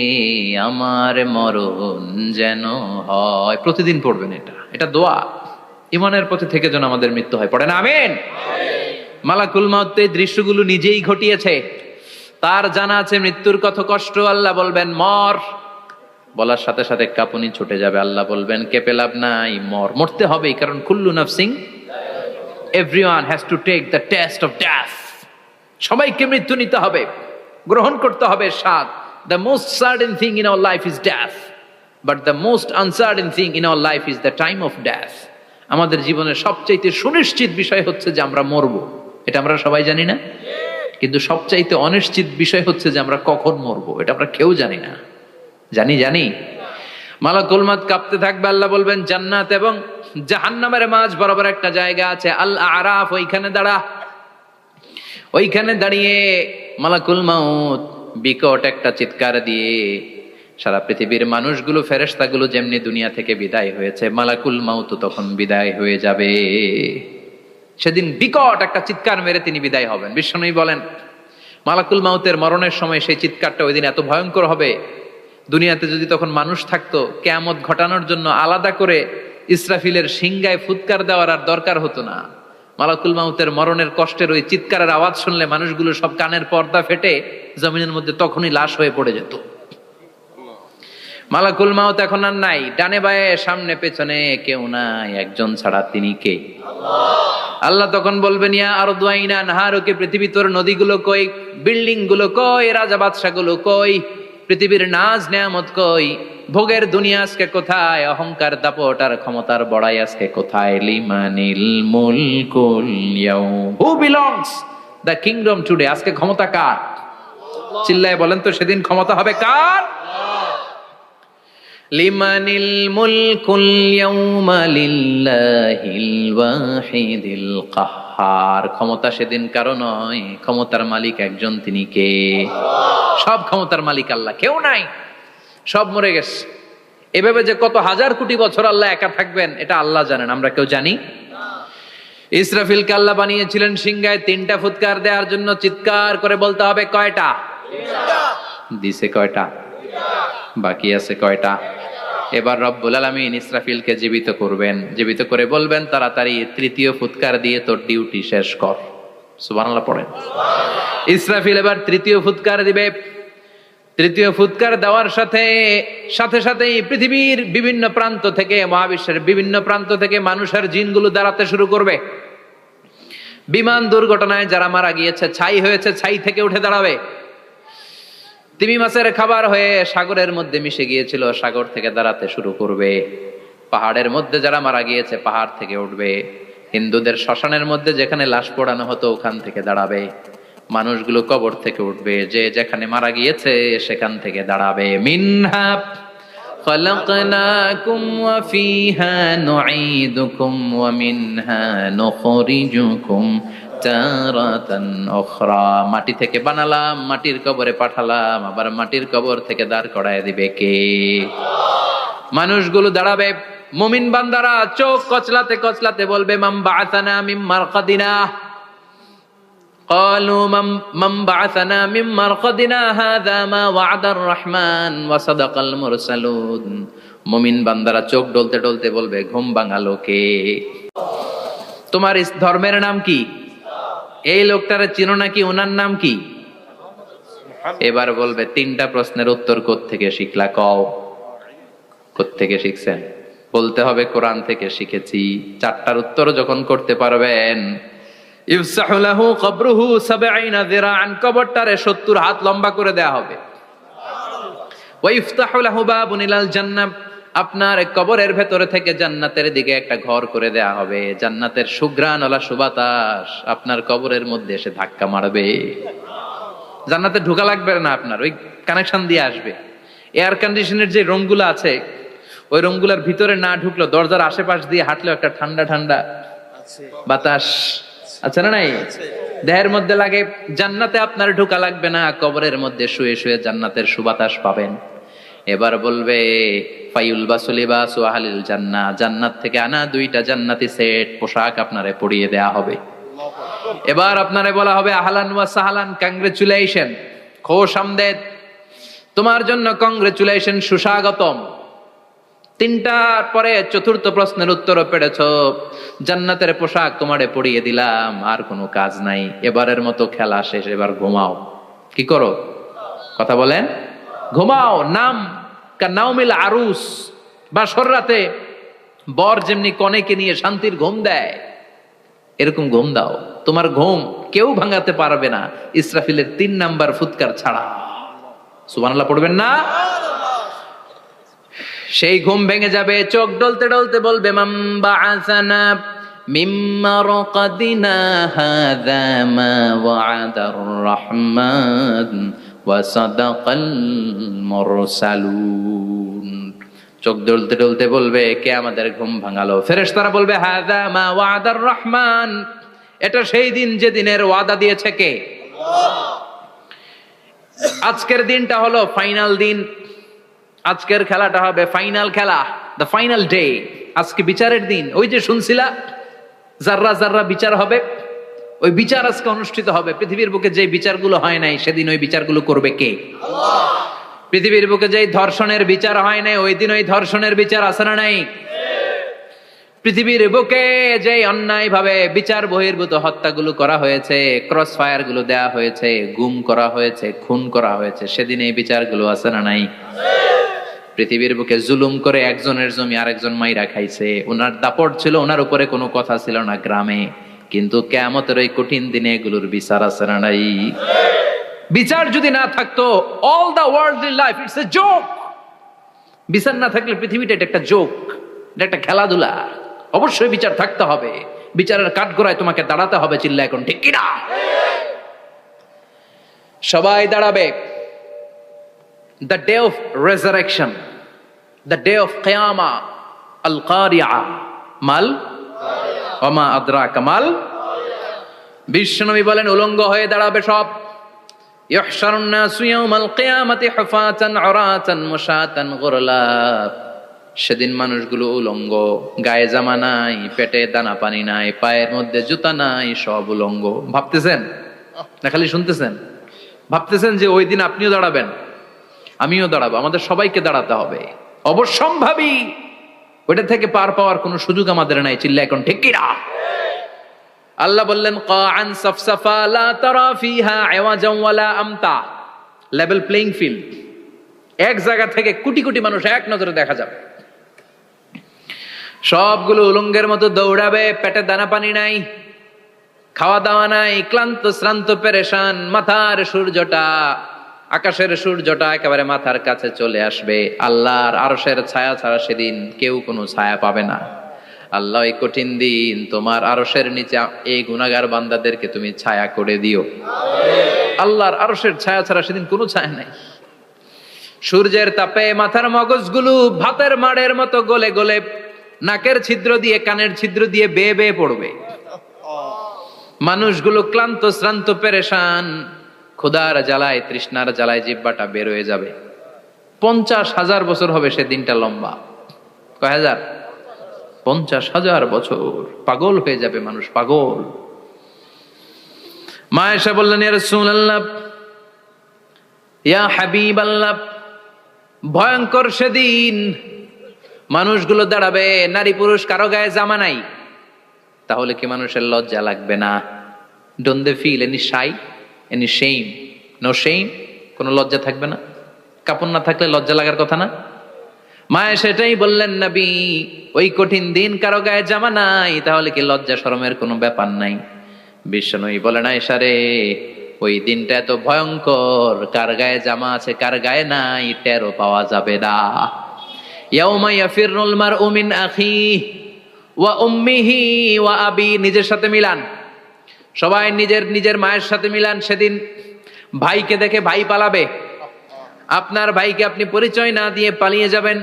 আমার মরণ যেন হয়। প্রতিদিন পড়বেন এটা দোয়া। ঈমানের পথে থেকে যেন আমাদের মৃত্যু হয়। পড়েন আমিন। মালাকুল মাউত এই দৃশ্যগুলো নিজেই ঘটিয়েছে। তার জানা আছে মৃত্যুর কত কষ্ট। আল্লাহ বলবেন মর, বলার সাথে সাথে কাঁপুনি ছুটে যাবে। আল্লাহ বলবেন কেঁপে লাভ নাই, মরতে হবেই, কারণ কুল্লু নাফসিন, everyone has to take the test of death. সবাইকে মৃত্যু নিতে হবে, গ্রহণ করতে হবে স্বাদ। The most certain thing in our life is death, but the most uncertain thing in our life is the time of death. আমাদের জীবনের সবচাইতে সুনিশ্চিত বিষয় হচ্ছে যে আমরা মরবো, এটা আমরা সবাই জানি না? কিন্তু সবচাইতে অনিশ্চিত বিষয় হচ্ছে যে আমরা কখন মরবো, এটা আমরা কেউ জানি না। জানি মালাকুল মউত কাঁপতে থাকবে। আল্লাহ বলবেন জান্নাত এবং জাহান্নামের মাঝ বরাবর একটা জায়গা আছে, আল আরাফ, ওইখানে দাঁড়া। ওইখানে দাঁড়িয়ে মালাকুল মউত বিকট একটা চিৎকার দিয়ে সারা পৃথিবীর মানুষগুলো, ফেরেশতাগুলো যেমনি দুনিয়া থেকে বিদায় হয়েছে, মালাকুল মউত তখন বিদায় হয়ে যাবে। সেদিন বিকট একটা চিৎকার মেরে তিনি বিদায় হবেন। বিশ্বনবী বলেন মালাকুল মউতের মরণের সময় সেই চিৎকারটা ওই দিন এত ভয়ঙ্কর হবে, দুনিয়াতে যদি তখন মানুষ থাকতো, কিয়ামত ঘটানোর জন্য আলাদা করে ইসরাফিলের সিংগায় ফুৎকার দেওয়ার আর দরকার হতো না। মালাকুল মউতের মরণের কষ্টের ওই চিৎকারের আওয়াজ শুনলে মানুষগুলো সব কানের পর্দা ফেটে জমিনের মধ্যে তখনই লাশ হয়ে পড়ে যেত। মালাকুল মউত এখন আর নাই, ডানে বায়ে সামনে পেছনে কেউ নাই, একজন ছাড়া, তিনি কে? আল্লাহ তখন বলবেন ইয়া আরদু আইনা নাহারুকে, পৃথিবী তোর নদীগুলো কই, বিল্ডিং গুলো কই, রাজা বাদশা গুলো কই, পৃথিবীর নাজ নেয়ামত কই, ভোগের দুনিয়া আজকে কোথায়, অহংকার দাপট আর ক্ষমতার বড়াই আজকে কোথায়? লিমানিল মুলকুল ইয়াউম, who belongs the kingdom today, আজকে ক্ষমতা কার? চিল্লায় বলেন তো সেদিন ক্ষমতা হবে কার? লিমানিল মুলকুল ইয়াউমা লিল্লাহিল ওয়াহিদিল কাহ্হার, ক্ষমতা সেদিন কারো নয়, ক্ষমতার মালিক একজন, তিনি কে? সব ক্ষমতার মালিক আল্লাহ, কেউ নাই, সব মরে গেছে। এভাবে যে কত হাজার কোটি বছর আল্লাহ একা থাকবেন এটা আল্লাহ জানেন, আমরা কেউ জানি? ইসরাফিলকে আল্লাহ বানিয়েছিলেন সিংহায় 3টা ফুৎকার দেওয়ার জন্য, চিৎকার করে বলতে হবে কয়টা? দিছে কয়টা? বাকি আছে কয়টা? এবার রব্বুল আলামিন ইসরাফিলকে জীবিত করবেন, জীবিত করে বলবেন তাড়াতাড়ি 3য় ফুৎকার দিয়ে তোর ডিউটি শেষ কর। সুবহানাল্লাহ পড়েন। ইসরাফিল এবার 3য় ফুৎকার দিবে। 3য় ফুৎকার দেওয়ার সাথে সাথেই পৃথিবীর বিভিন্ন প্রান্ত থেকে, মহাবিশ্বের বিভিন্ন প্রান্ত থেকে মানুষের জিনগুলো দাঁড়াতে শুরু করবে। বিমান দুর্ঘটনায় যারা মারা গিয়েছে, ছাই হয়েছে, ছাই থেকে উঠে দাঁড়াবে। তিমি মাছের খাবার হয়ে সাগরের মধ্যে মিশে গিয়েছিল, সাগর থেকে দাঁড়াতে শুরু করবে। পাহাড়ের মধ্যে যারা মারা গিয়েছে, পাহাড় থেকে উঠবে। হিন্দুদের শ্মশানের মধ্যে যেখানে লাশ পোড়ানো হতো, ওখান থেকে দাঁড়াবে। মানুষগুলো কবর থেকে উঠবে, যে যেখানে মারা গিয়েছে সেখান থেকে দাঁড়াবে। মিনহা খালাকনাকুম ওয়া ফিহা নুঈদুকুম ওয়া মিনহা নুখরিজুকুম তারাতান উখরা, মাটি থেকে বানালাম, মাটির কবরে পাঠালাম, আবার মাটির কবর থেকে দাঁড় করায় দিবে কে? মানুষগুলো দাঁড়াবে। মুমিন বান্দারা চোখ কচলাতে কচলাতে বলবে মান বাআসানা মিন মারকাদিনা, قالوا من بعثنا من مرقدنا هذا ما وعد الرحمن وصدق المرسلون। মুমিন বান্দারা চোখ ডলতে ডলতে বলবে ঘুম ভাঙালো কে? তোমার ধর্মের নাম কি? এই লোকটারে চিনো নাকি? ওনার নাম কি? এবার বলবে 3টা প্রশ্নের উত্তর কোত্থেকে শিখলা কও? কোত্থেকে শিখছেন? বলতে হবে কোরআন থেকে শিখেছি। 4টার উত্তর যখন করতে পারবেন, ইফসাহু লাহু কবরুহু 70 যিরাআন, কবরটারে 70 হাত লম্বা করে দেয়া হবে। ওয়া ইফতাহু লাহু বাবুন ইলাল জান্নাহ, আপনার কবরের ভেতরে থেকে জান্নাতের দিকে একটা ঘর করে দেয়া হবে। জান্নাতের সুঘ্রাণওয়ালা সুবাতাস আপনার কবরের মধ্যে এসে ধাক্কা মারবে। জান্নাতে ঢোকা লাগবে না, আপনার ওই কানেকশন দিয়ে আসবে। এয়ার কন্ডিশনের যে রুমগুলো আছে, ওই রুমগুলোর ভিতরে না ঢুকলো, দরজার আশেপাশ দিয়ে হাঁটলেও একটা ঠান্ডা ঠান্ডা বাতাস আছে না নাই? দেহের মধ্যে লাগে। জান্নাতে আপনার ঢোকা লাগবে না, কবরের মধ্যে শুয়ে শুয়ে জান্নাতের সুবাতাস পাবেন। এবার বলবে ফায়ুলবাসু লিবাসু আহলিল জান্নাহ, জান্নাত থেকে আনা 2টা জান্নাতি সেট পোশাক আপনারে পরিয়ে দেয়া হবে। এবার আপনারে বলা হবে আহলান ওয়া সাহলান, কংগ্রেচুলেশন, খোশ আমদেদ, তোমার জন্য কংগ্রেচুলেশন, সুস্বাগতম। 3টার পরে 4র্থ প্রশ্নের উত্তরও পেরেছো, জান্নাতের পোশাক তোমারে পরিয়ে দিলাম, আর কোনো কাজ নাই, এবারের মতো খেলা শেষ, এবার ঘুমাও। কি করো? কথা বলেন, ঘুমাও। নাম কান্নাউমিল আরুস, বাসর রাতে বর যেমনি কনেকে নিয়ে শান্তির ঘুম দেয়, এরকম ঘুম দাও। তোমার ঘুম কেউ ভাঙাতে পারবে না ইসরাফিলের 3 নাম্বার ফুৎকার ছাড়া। সুবহানাল্লাহ পড়বেন না? সেই ঘুম ভেঙে যাবে, চোখ ডলতে ডলতে বলবে মান বাআসানা মিন মারকাদিনা হাযা মা ওয়া'দার রহমান ওয়া সাদাকাল মুরসালুন। চোখ ডলতে ডলতে বলবে, কে আমাদের ঘুম ভাঙালো? ফেরেশতারা বলবে হাযা মা ওয়া'দার রহমান, এটা সেই দিন যে দিনের ওয়াদা দিয়েছে কে? আল্লাহ। আজকের দিনটা হলো ফাইনাল দিন, আজকের খেলাটা হবে ফাইনাল খেলা, দ্য ফাইনাল ডে। আজকে বিচারের দিন। ওই যে শুনছিলা জাররা জাররা বিচার হবে, ওই বিচার আজকে অনুষ্ঠিত হবে। পৃথিবীর বুকে যে বিচারগুলো হয় নাই সেদিন ওই বিচারগুলো করবে কে? আল্লাহ। পৃথিবীর বুকে যে ধর্ষণের বিচার হয় নাই ওই দিন ওই ধর্ষণের বিচার আছে না নাই? পৃথিবীর বুকে যে অন্যায় ভাবে বিচার বহির্ভূত হত্যাগুলো করা হয়েছে, ক্রস ফায়ার গুলো দেয়া হয়েছে, গুম করা হয়েছে, খুন করা হয়েছে, সেদিন এই বিচারগুলো আছে না নাই? পৃথিবীর বুকে জুলুম করে একজনের জমি আরেকজন মাইরা খাইছে, ওনার দাপট ছিল, ওনার উপরে কোনো কথা ছিল না গ্রামে, কিন্তু কিয়ামতের ওই কঠিন দিনে এগুলোর বিচার আছে না নাই? বিচার যদি না থাকতো, all the worldly life it's a joke. বিচার না থাকলে পৃথিবীটা এটা একটা জোক, এটা একটা খেলাধুলা। অবশ্যই বিচার থাকতে হবে, বিচারের কাঠগড়ায় তোমাকে দাঁড়াতে হবে। চিল্লা এখন ঠিক কিনা? সবাই দাঁড়াবে। The day of resurrection, the day of কিয়ামা, আল কারিআ মাল ওয়া মা আদরাকা মাল। বিশ্বনবী বলেন উলঙ্গ হয়ে দাঁড়াবে সব। ইহশারুন নাসু ইয়াউমাল কিয়ামাতি হুফাতান উরাতান মুশাতান গুরলা। সেদিন মানুষগুলো উলঙ্গ, গায়ে জামা নাই, পেটে দানা পানি নাই, পায়ের মধ্যে জুতা নাই, সব উলঙ্গ। ভাবতেছেন না খালি শুনতেছেন? ভাবতেছেন যে ওই দিন আপনিও দাঁড়াবেন, আমিও দাঁড়াবো, আমাদের সবাইকে দাঁড়াতে হবে। অবশ্যম্ভাবী, ওইটা থেকে পার পাওয়ার কোনো সুযোগ আমাদের নাই। চিল্লা এখন ঠিক কিনা? আল্লাহ বললেন কাআন সাফসাফা লা তারা ফিহা আওয়াজান ওয়ালা আমতা, লেভেল প্লেইং ফিল্ড। এক জায়গা থেকে কোটি কোটি মানুষ এক নজরে দেখা যাবে। সবগুলো উলঙ্গের মতো দৌড়াবে, পেটে দানা পানি নাই, খাওয়া দাওয়া নাই, ক্লান্ত শ্রান্ত পেরেশান। মাথার সূর্যটা, আকাশের সূর্যটা একেবারে মাথার কাছে চলে আসবে। আল্লাহর আরশের ছায়া ছাড়া সেদিন কেউ কোনো ছায়া পাবে না। আল্লাহ এই কঠিন দিন তোমার আরশের নিচে এই গুনাহগার বান্দাদেরকে তুমি ছায়া করে দিও। আল্লাহর আরশের ছায়া ছাড়া সেদিন কোনো ছায়া নাই। সূর্যের তাপে মাথার মগজগুলো ভাতের মাড়ের মতো গলে গলে নাকের ছিদ্র দিয়ে কানের ছিদ্র দিয়ে বেয়ে বেয়ে পড়বে। মানুষগুলো ক্লান্ত শ্রান্ত পেরেশান, ক্ষুধার জ্বালায় তৃষ্ণার জ্বালায় জিহ্বাটা বের হয়ে যাবে। 50,000 বছর হবে সে দিনটা লম্বা। কয় হাজার? 50,000 বছর। পাগল হয়ে যাবে মানুষ, পাগল। মা আয়েশা বললেন ইয়া রাসূলুল্লাহ, ইয়া হাবিবাল্লাহ, ভয়ঙ্কর সেদিন মানুষগুলো দাঁড়াবে, নারী পুরুষ কারো গায়ে জামা নাই, তাহলে কি মানুষের লজ্জা লাগবে না? Don't they feel any shy, any shame? No shame, কোনো লজ্জা থাকবে না? কাপড় না থাকলে লজ্জা লাগার কথা না? মায়ে সেটাই বললেন নবী, ওই কঠিন দিন কারো গায়ে জামা নাই, তাহলে কি লজ্জা শরমের কোনো ব্যাপার নাই? বিশ্বনবী বলেন আয়েশা রে, ওই দিনটা এত ভয়ঙ্কর, কার গায়ে জামা আছে কার গায়ে নাই টেরও পাওয়া যাবে না। ইয়াউমা ইয়াফিরুল মারউ মিন আখিহি ওয়া উম্মিহি ওয়া আবি, নিজের সাথে মিলান, সবাই নিজের নিজের মায়ের সাথে মিলান। সেদিন ভাইকে দেখে ভাই পালাবে, আপনার ভাইকে আপনি পরিচয় না দিয়ে পালিয়ে যাবেন।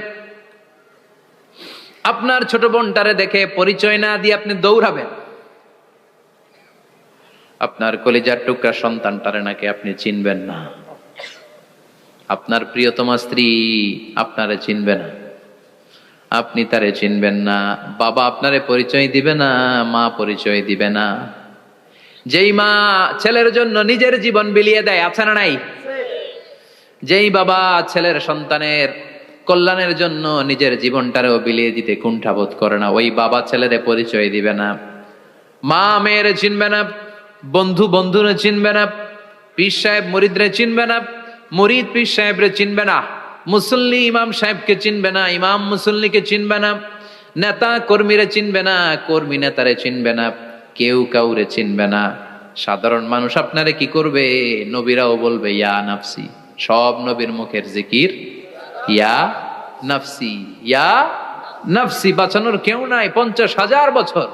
আপনার ছোট বোনটারে দেখে পরিচয় না দিয়ে আপনি দৌড়াবেন। আপনার কলিজার টুকরা সন্তানটারে নাকি আপনি চিনবেন না। আপনার প্রিয়তমা স্ত্রী আপনারে চিনবে না, আপনি তারে চিনবেন না। বাবা আপনারে পরিচয় দিবে না, মা পরিচয় দিবে না। যেই মা ছেলের জন্য নিজের জীবন বিলিয়ে দেয়, আছে না নাই? যেই বাবা ছেলের সন্তানের কল্যাণের জন্য নিজের জীবনটারেও বিলিয়ে দিতে কুণ্ঠাবোধ করে না, ওই বাবা ছেলেরে পরিচয় দিবে না। মা মেয়েরে চিনবে না, বন্ধু বন্ধুরে চিনবে না, পীর সাহেব মুরিদরে চিনবে না, মুরিদ পীর সাহেবরে চিনবে না। মুসল্লি ইমাম সাহেবকে চিনবে না, ইমাম মুসল্লিকে চিনবে না, নেতা কর্মীরে চিনবে না, কর্মী নেতারে চিনবে না, কেউ কাউরে চিনবে না। সাধারণ মানুষ আপনারে কি করবে? নবীরাও বলবে ইয়া নাফসি। সব নবীর মুখের জিকির ইয়া নাফসি, ইয়া নাফসি। বাঁচানোর কেউ নাই। 50,000 বছর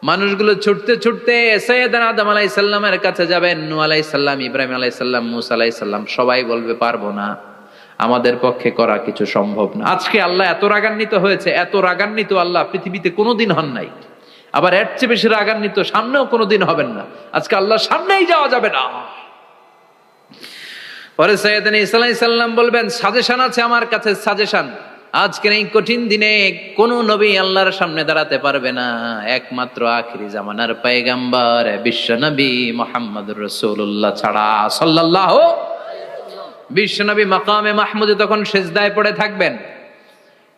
মানুষগুলো ছুটতে ছুটতে সাইয়েদনা আদম আলাইহিস সালামের কাছে যাবেন, নূহ আলাইহিস সালাম, ইব্রাহিম আলাইহিস সালাম, মূসা আলাইহিস সালাম। সবাই বলবে পারবো না, আমাদের পক্ষে করা কিছু সম্ভব না। আজকে আল্লাহ এত রাগান্বিত হয়েছে, এত রাগান্বিত আল্লাহ পৃথিবীতে কোনোদিন হন নাই। আবার এর চেয়ে বেশি রাগান্বিত সামনেও কোনোদিন হবেন না। আজকে আল্লাহর সামনেই যাওয়া যাবে না। পরে সাইয়েদনা ঈসা আলাইহিস সালাম বলবেন, সাজেশন আছে আমার কাছে, সাজেশন। আজকের এই কঠিন দিনে কোন নবী আল্লাহর সামনে দাঁড়াতে পারবে না, একমাত্র আখিরি জামানার পয়গম্বর বিশ্ব নবী মুহাম্মদুর রাসূলুল্লাহ ছাড়া সাল্লাল্লাহু। বিশ্ব নবী মাকামে মাহমুদে তখন সিজদায় পড়ে থাকবেন,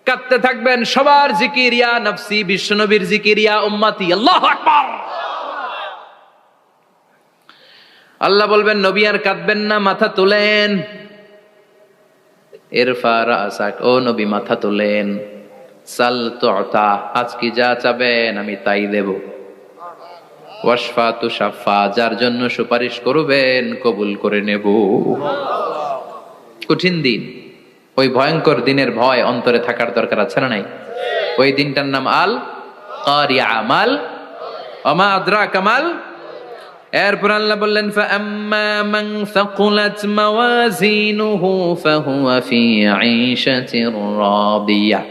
কাঁদতে থাকবেন। সবার জিকির ইয়া নফসি, বিশ্ব নবীর জিকির ইয়া উম্মতি। আল্লাহু আকবার। আল্লাহ বলবেন নবী আর কাঁদবেন না, মাথা তোলেন। ইরফা রাসাক, ও নবী মাথা তোলেন। সাল তুতা, আজকে যা চাবেন আমি তাই দেব। ওয়াশফা তুশাফা, যার জন্য সুপারিশ করবেন কবুল করে নেব। কঠিন দিন, ওই ভয়ঙ্কর দিনের ভয় অন্তরে থাকার দরকার আছে না নাই? ওই দিনটার নাম আল কারিয়া, মাল ওমা আদরাকা মাল। এরপর আল্লাহ বললেন ফাআম্মা মান সাকুলাত মাওয়াজিনুহু ফাহুয়া ফি ঈশাতির রাদিয়া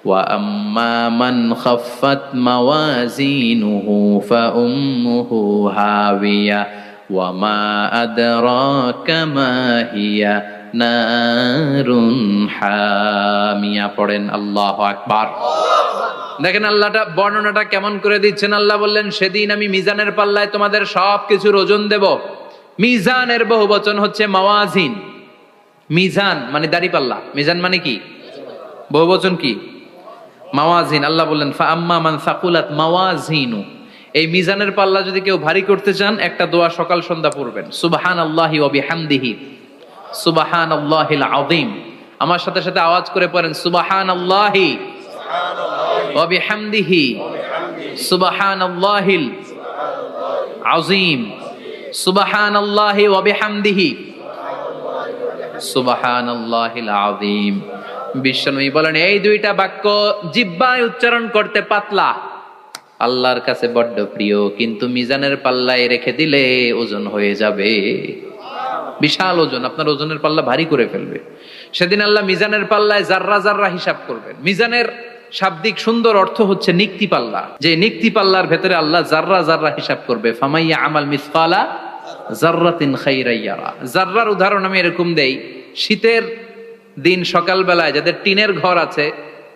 ওয়া আম্মা মান খাফফাত মাওয়াজিনুহু ফাউম্মুহু হাবিয়া ওয়া মা আদরাকা মা হিয়া নারুন হামিয়া। পড়েন আল্লাহু আকবার। দেখেন আল্লাহটা বর্ণনাটা কেমন করে দিচ্ছেন। আল্লাহ বললেন সেদিন আমি মিজানের পাল্লায় তোমাদের সবকিছুর ওজন দেব। মিজানের বহুবচন হচ্ছে মাওয়াজিন। মিজান মানে দাড়ি পাল্লা, মিজান মানে কি? বহুবচন কি? মাওয়াজিন। আল্লাহ বললেন ফাআম্মা মান সাকুলাত মাওয়াজিনু, এই মিজানের পাল্লা যদি কেউ ভারী করতে চান, একটা দোয়া সকাল সন্ধ্যা পড়বেন, সুবহানাল্লাহি ওয়া বিহামদিহি সুবহানাল্লাহিল আযীম। আমার সাথে সাথে আওয়াজ করে পড়েন সুবহানাল্লাহি ওয়া বিহামদিহি সুবহানাল্লাহিল আযীম, সুবহানাল্লাহি ওয়া বিহামদিহি সুবহানাল্লাহিল আযীম। বিশ্বনবী বলেন এই দুইটা বাক্য জিহ্বায় উচ্চারণ করতে পাতলা, আল্লাহর কাছে বড্ড প্রিয়, কিন্তু মিজানের পাল্লায় রেখে দিলে ওজন হয়ে যাবে, বিশাল ওজন, আপনার ওজনের পাল্লা ভারী করে ফেলবে। সেদিন আল্লাহ মিজানের পাল্লায় জাররা জাররা হিসাব করবেন। মিজানের শাব্দিক সুন্দর অর্থ হচ্ছে নিক্তি পাল্লা, যে নিক্তি পাল্লার ভেতরে আল্লাহ জাররা জাররা হিসাব করবে। ফামাইয়া আমাল মিসকালা জাররাতিন খাইরান ইয়ারা। জাররার উদাহরণ আমি এরকম দেই, শীতের দিন সকালবেলায় যাদের টিনের ঘর আছে,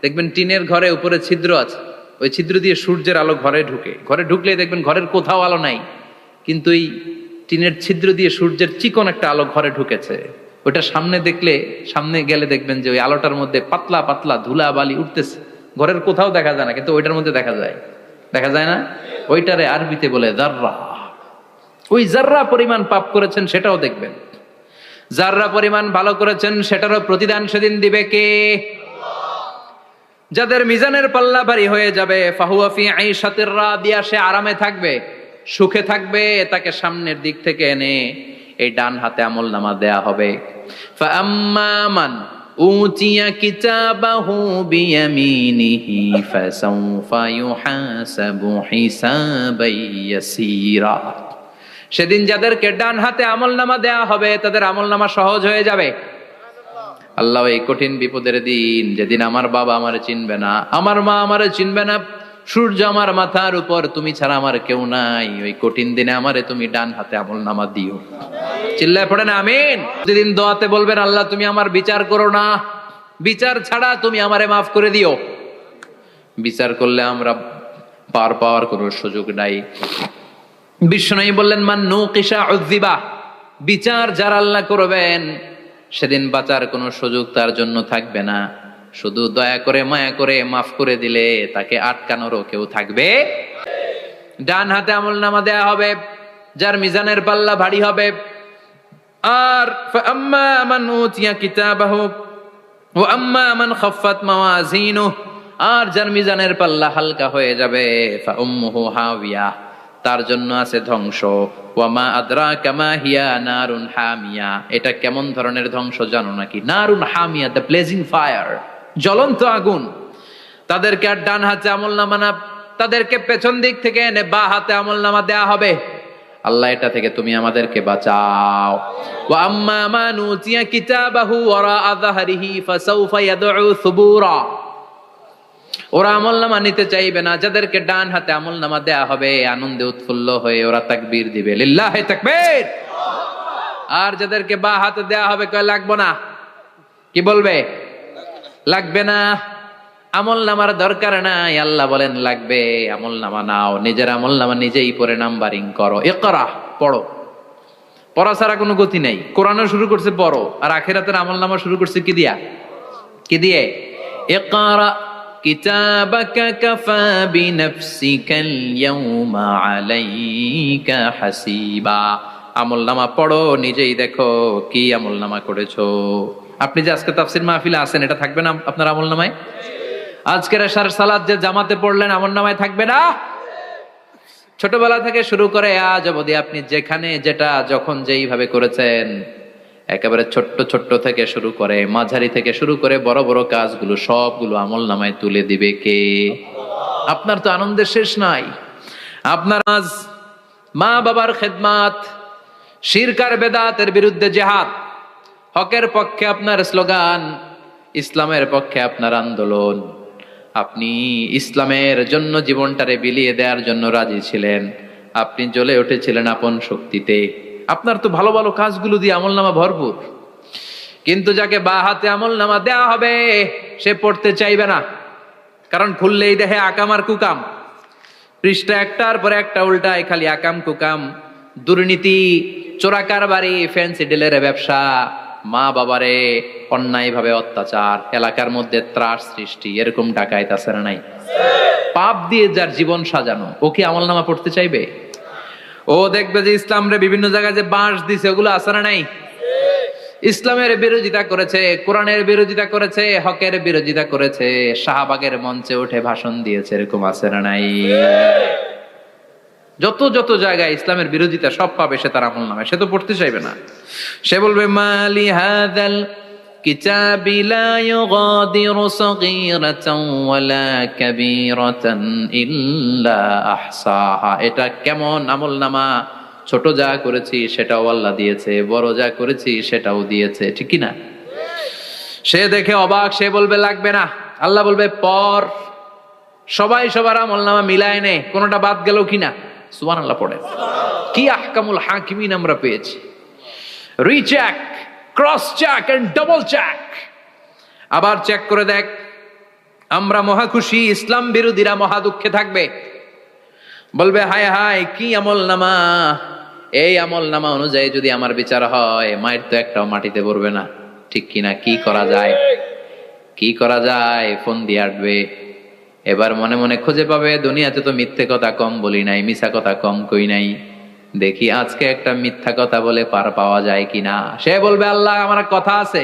দেখবেন টিনের ঘরে উপরে ছিদ্র আছে, ওই ছিদ্র দিয়ে সূর্যের আলো ঘরে ঢুকে। ঘরে ঢুকলে দেখবেন ঘরের কোথাও আলো নাই, কিন্তু এই টিনের ছিদ্র দিয়ে সূর্যের চিকন একটা আলো ঘরে ঢুকেছে। ওটা সামনে দেখলে, সামনে গেলে দেখবেন যে ওই আলোটার মধ্যে পাতলা পাতলা ধুলা বালি উঠতেছে। ঘরের কোথাও দেখা যায় না, কিন্তু ওইটার মধ্যে দেখা যায়। দেখা যায় না? ওইটারে আরবিতে বলে জাররা। ওই জাররা পরিমাণ পাপ করেছেন সেটাও দেখবেন, জাররা পরিমাণ ভালো করেছেন সেটারও প্রতিদান সেদিন দিবে কে? যাদের মিজানের পাল্লা ভারী হয়ে যাবে, ফাহুয়া ফি আইশাতির রাদিয়া, সে আরামে থাকবে, সুখে থাকবে। তাকে সামনের দিক থেকে এনে এই ডান হাতে আমলনামা দেয়া হবে। ফাআম্মা মান উতিয়া কিতাবাহু বিয়ামিনিহি ফাসাউফা ইউহাসাবু হিসাবান ইয়াসীরা। সেদিন যাদেরকে ডান হাতে আমলনামা দেয়া হবে তাদের আমলনামা সহজ হয়ে যাবে। আল্লাহ এই কঠিন বিপদের দিন, যেদিন আমার বাবা আমারে চিনবে না, আমার মা আমারে চিনবে না, সূর্য আমার মাথার উপর, তুমি ছাড়া আমার কেউ নাই, ওই কঠিন দিনে আমারে তুমি ডান হাতে আমলনামা দিও। চিল্লায় পড়েন আমিন। প্রতিদিন দোয়াতে বলবেন আল্লাহ তুমি আমার বিচার করো না, বিচার ছাড়া তুমি আমারে মাফ করে দিও। বিচার করলে আমরা পার পাওয়ার কোনো সুযোগ নাই। বিষ্ণু বললেন মান নুকিশা উযিবা, বিচার যারা আল্লাহ করবেন সেদিন বাঁচার কোনো সুযোগ তার জন্য থাকবে না। শুধু দয়া করে মায়া করে মাফ করে দিলে তাকে আটকানোরও কেউ থাকবে। ডান হাতে আমলনামা দেয়া হবে যার মিজানের পাল্লা ভারী হবে। আর ফাআম্মা মান উতিয়া কিতাবাহু ওয়া আম্মা মান খাফফাত মাওয়াজিনুহু, আর যার মিজানের পাল্লা হালকা হয়ে যাবে, ফা উম্মুহু হাওিয়া, তার জন্য আছে ধ্বংস। ওয়া মা আদরাকা মা হিয়া নারুন হামিয়া, এটা কেমন ধরনের ধ্বংস জানো নাকি? নারুন হামিয়া, দ্য ব্লেজিং ফায়ার, জ্বলন্ত আগুন। তাদেরকে আর ডান হাতে আমলনামা না, তাদেরকে পেছন দিক থেকে এনে বা হাতে আমলনামা দেয়া হবে। আল্লাহ এটা থেকে তুমি আমাদেরকে বাঁচাও। ওয়া আম্মা মান উতিয়া কিতাবাহু ওয়ারা যাহরিহি ফাসাউফা ইয়াদউ সুবুরা, ওরা আমলনামা নিতে চাইবে না। যাদেরকে ডান হাতে আমলনামা দেয়া হবে, আনন্দে উৎফুল্ল হয়ে ওরা তাকবীর দিবে, লিল্লাহি তাকবীর। আর যাদেরকে বা হাতে দেয়া হবে, কয় লাগবে না। কি বলবে? লাগবে না, আমলনামার দরকার নাই। আল্লাহ বলেন লাগবে, আমলনামা নাও, নিজের আমলনামা নিজেই পড়ে নাম্বারিং করো। ইকরা, পড়ো। পড়া ছাড়া কোনো গতি নেই। কোরআনও শুরু করছে পড়ো, আর আখিরাতের আমলনামা শুরু করছে কি দিয়া? কি দিয়ে? ইকরা কিতাবাকা কাফা বিনাফসিকাল ইয়াউমা আলাইকা হাসিবা। আমলনামা পড়ো, নিজেই দেখো কি আমলনামা করেছো। আপনি যে আজকে তাফসীর মাহফিলে আছেন, এটা থাকবে না আপনার আমলনামায়? আজকের এশার সালাত যে জামাতে পড়লেন, আমলনামায় থাকবে না? ছোটবেলা থেকে শুরু করে আজ অবধি আপনি যেখানে যেটা যখন যেইভাবে করেছেন, একেবারে ছোট্ট ছোট্ট থেকে শুরু করে, মাঝারি থেকে শুরু করে বড় বড় কাজগুলো সবগুলো আমলনামায় তুলে দিবে কে? আপনার তো আনন্দের শেষ নাই। আপনার আজ মা বাবার খেদমাত, শিরক আর বেদাতের বিরুদ্ধে জিহাদ, হকের পক্ষে আপনার স্লোগান, ইসলামের পক্ষে আপনার আন্দোলন। আপনি ইসলামের জন্য জীবনটারে বিলিয়ে দেওয়ার জন্য রাজি ছিলেন। আপনি জ্বলে উঠেছিলেন আপন শক্তিতে। আপনার তো ভালো ভালো কাজগুলো দিয়ে আমলনামা ভরপুর। কিন্তু যাকে বা হাতে আমলনামা দেয়া হবে, সে পড়তে চাইবে না। কারণ খুললেই দেখে আকাম আর কুকাম, পৃষ্ঠা একটার পরে একটা উল্টায়, খালি আকাম কুকাম, দুর্নীতি, চোরা কারবারি, ফ্যান্সি ডিলের ব্যবসা, মা বাবারে অন্যায় ভাবে অত্যাচার, এলাকার মধ্যে ত্রাস সৃষ্টি, এরকম ডাকাইত আছে না নাই? পাপ দিয়ে যার জীবন সাজানো, ও কি আমলনামা পড়তে চাইবে? ও দেখবে যে ইসলামরে বিভিন্ন জায়গায় যে বাঁশ দিছে, ওগুলো আছে না নাই? ইসলামের বিরোধিতা করেছে, কোরআনের বিরোধিতা করেছে, হকের বিরোধিতা করেছে, শাহবাগের মঞ্চে উঠে ভাষণ দিয়েছে, এরকম আছে না নাই? যত যত জায়গায় ইসলামের বিরোধিতা সব পাবে সে তার আমলনামায়। সে তো পড়তে চাইবে না। সে বলবে মালি হাযাল কিতাবি লা ইউগাদিরু সাগীরাতান ওয়ালা কাবীরাতান ইল্লা আহসাহা। এটা কেমন আমলনামা? ছোট যা করেছি সেটাও আল্লাহ দিয়েছে, বড় যা করেছি সেটাও দিয়েছে, ঠিক কি না? সে দেখে অবাক, সে বলবে লাগবে না। আল্লাহ বলবে পর, সবাই সবার আমলনামা মিলায় নে, কোনটা বাদ গেল কিনা। সুবহানাল্লাহ পড়েন। কি আহকামুল হাকিমিন আমরা পেয়েছি। Recheck, cross check and double check. আবার চেক করে দেখ। আমরা মহা খুশি, ইসলাম বিরোধীরা মহা দুঃখে থাকবে। বলবে হায় হায়, কি আমলনামা! এই আমলনামা অনুযায়ী যদি আমার বিচার হয়, মায়ের তো একটাও মাটিতে পড়বে না, ঠিক কিনা? কি করা যায়? কি করা যায়? ফোন দিয়ে আসবে। এবার মনে মনে খুঁজে পাবে, দুনিয়াতে তো মিথ্যে কথা কম বলি নাই, মিছা কথা কম কই নাই, দেখি আজকে একটা মিথ্যা কথা বলে পার পাওয়া যায় কিনা। সে বলবে আল্লাহ আমার কথা আছে।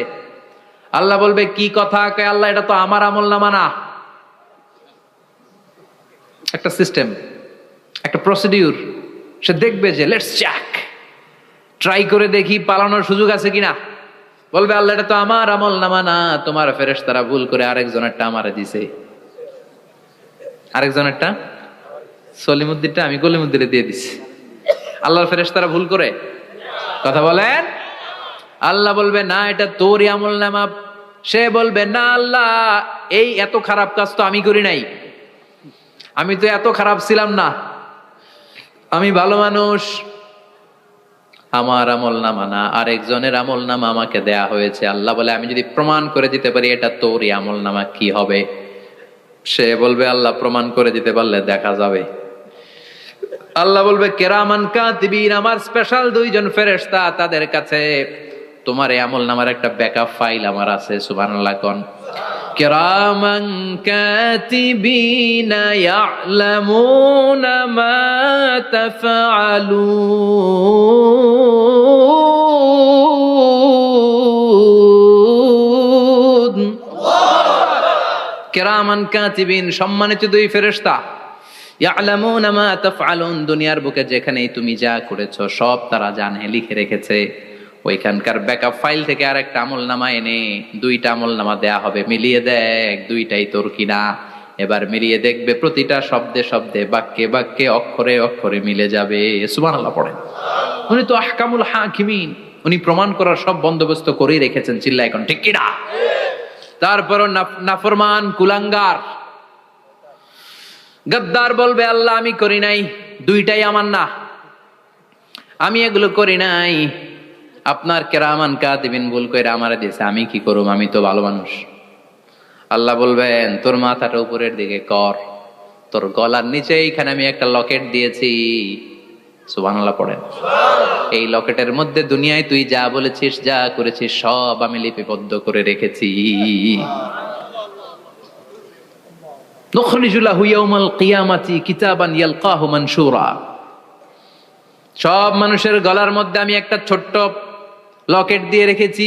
আল্লাহ বলবে কি কথা? আল্লাহ এটা তো আমার আমলনামা না। একটা সিস্টেম, একটা প্রসিডিউর। সে দেখবে যে লেটস চেক, ট্রাই করে দেখি পালানোর সুযোগ আছে কিনা। বলবে আল্লাহ এটা তো আমার আমলনামা না, তোমার ফেরেশতারা ভুল করে আরেকজনেরটা আমারে দিছে। আরেকজনেরটা সলিমুদ্দিনটা আমি কলিমুদ্দিনে দিয়ে দিছি। আল্লাহর ফেরেশতারা ভুল করে? কথা বলেন। আল্লাহ বলবে না, এটা তোরই আমলনামা। সে বলবে না আল্লাহ, এই এত খারাপ কাজ তো আমি করি নাই, আমি তো এত খারাপ ছিলাম না, আমি ভালো মানুষ। আমার আমলনামা না, আরেকজনের আমলনামা আমাকে দেয়া হয়েছে। আল্লাহ বলে আমি যদি প্রমাণ করে দিতে পারি এটা তোরই আমলনামা, কি হবে? সে বলবে আল্লাহ প্রমাণ করে দিতে পারলে দেখা যাবে। আল্লাহ বলবে কেরামান কাতিবিন, আমার স্পেশাল দুইজন ফেরেশতা, তাদের কাছে তোমার এই আমলনামার একটা ব্যাকআপ ফাইল আমার আছে। সুবহানাল্লাহ কোন। কেরামান কাতিবিন ইয়ালামুনা মা তাফআলুন। কিরামান কাতিবিন, সম্মানিত দুই ফেরেশতা, ইয়ালামুনা মা তাফআলুন, দুনিয়ার বুকে যেখানেই তুমি যা করেছো সব তারা জানে, লিখে রেখেছে। ওইখানকার ব্যাকআপ ফাইল থেকে আরেকটা আমলনামা এনে দুইটা আমলনামা দেয়া হবে, মিলিয়ে দেখ দুইটাই তোর কিনা। এবার মিলিয়ে দেখবে প্রতিটা শব্দে শব্দে, বাক্যে বাক্যে, অক্ষরে অক্ষরে মিলে যাবে। সুবহানাল্লাহ পড়েন। উনি তো আহকামুল হাকিমিন, উনি প্রমাণ করার সব বন্দোবস্ত করেই রেখেছেন। চিল্লায় এখন ঠিক কিনা? তারপরও নাফরমান কুলাঙ্গার গদ্দার বলবে আল্লাহ আমি করি নাই, দুইটাই আমার না, আমি এগুলো করি নাই, আপনার কেরামান কাতিবিন ভুল কইরা আমারে দিয়েছে, আমি কি করব, আমি তো ভালো মানুষ। আল্লাহ বলবেন তোর মাথাটা উপরের দিকে কর, তোর গলার নিচে এইখানে আমি একটা লকেট দিয়েছি। সুবহানাল্লাহ পড়েন। এই লকেটের মধ্যে দুনিয়ায় তুই যা বলেছিস যা করেছিস সব আমি লিপিবদ্ধ করে রেখেছি। নুখরিজু লাহু ইয়াউমাল কিয়ামাতি কিতাবান ইয়ালকাহু মানশুরা, সব মানুষের গলার মধ্যে আমি একটা ছোট্ট লকেট দিয়ে রেখেছি।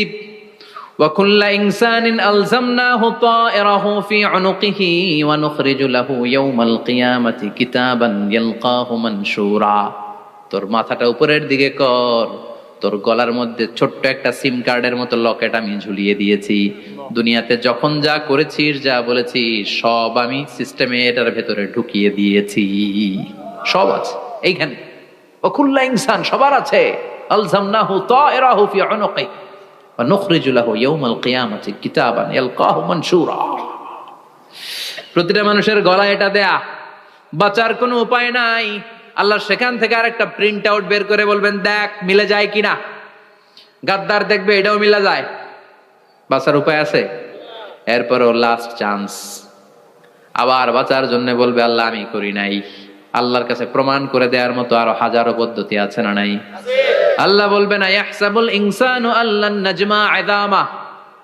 ওয়া কুল্লা ইনসানিন আলজামনাহু তায়রাহু ফি উনুকিহি ওয়া নুখরিজু লাহু ইয়াউমাল কিয়ামাতি কিতাবান ইয়ালকাহু মানশুরা। তোর মাথাটা উপরের দিকে কর, তোর গলার মধ্যে ছোট্ট একটা সিম কার্ডের মতো লকেট আমি ঝুলিয়ে দিয়েছি। দুনিয়াতে যখন যা করেছিস যা বলেছিস সব আমি সিস্টেমে এটার ভেতরে ঢুকিয়ে দিয়েছি, সব আছে এইখানে। ওয়াকুল্লা ইনসান, সবার আছে। আলজামনাহু তায়রাহু ফি উনুকিহি ওয়া নুখরিজু লাহু ইয়াউমাল কিয়ামাতি কিতাবান ইয়ালকাহু মানশুরা। প্রতিটা মানুষের গলায় এটা দেয়া, বাঁচার কোনো উপায় নাই। আল্লাহ সেখান থেকে আরেকটা প্রিন্ট আউট বের করে বলবেন দেখ মিলে যায় কিনা। গাদ্দার দেখবে এটাও মিলে যায়, বাঁচার উপায় আছে। এরপরও লাস্ট চান্স, আবার বাঁচার জন্য বলবে আল্লাহ আমি করি নাই। আল্লাহর কাছে প্রমাণ করে দেওয়ার মতো আরো হাজারো পদ্ধতি আছে না নাই? আল্লাহ বলবেন ইয়াহসাবুল ইনসানু আল্লান নাজমা ইযামা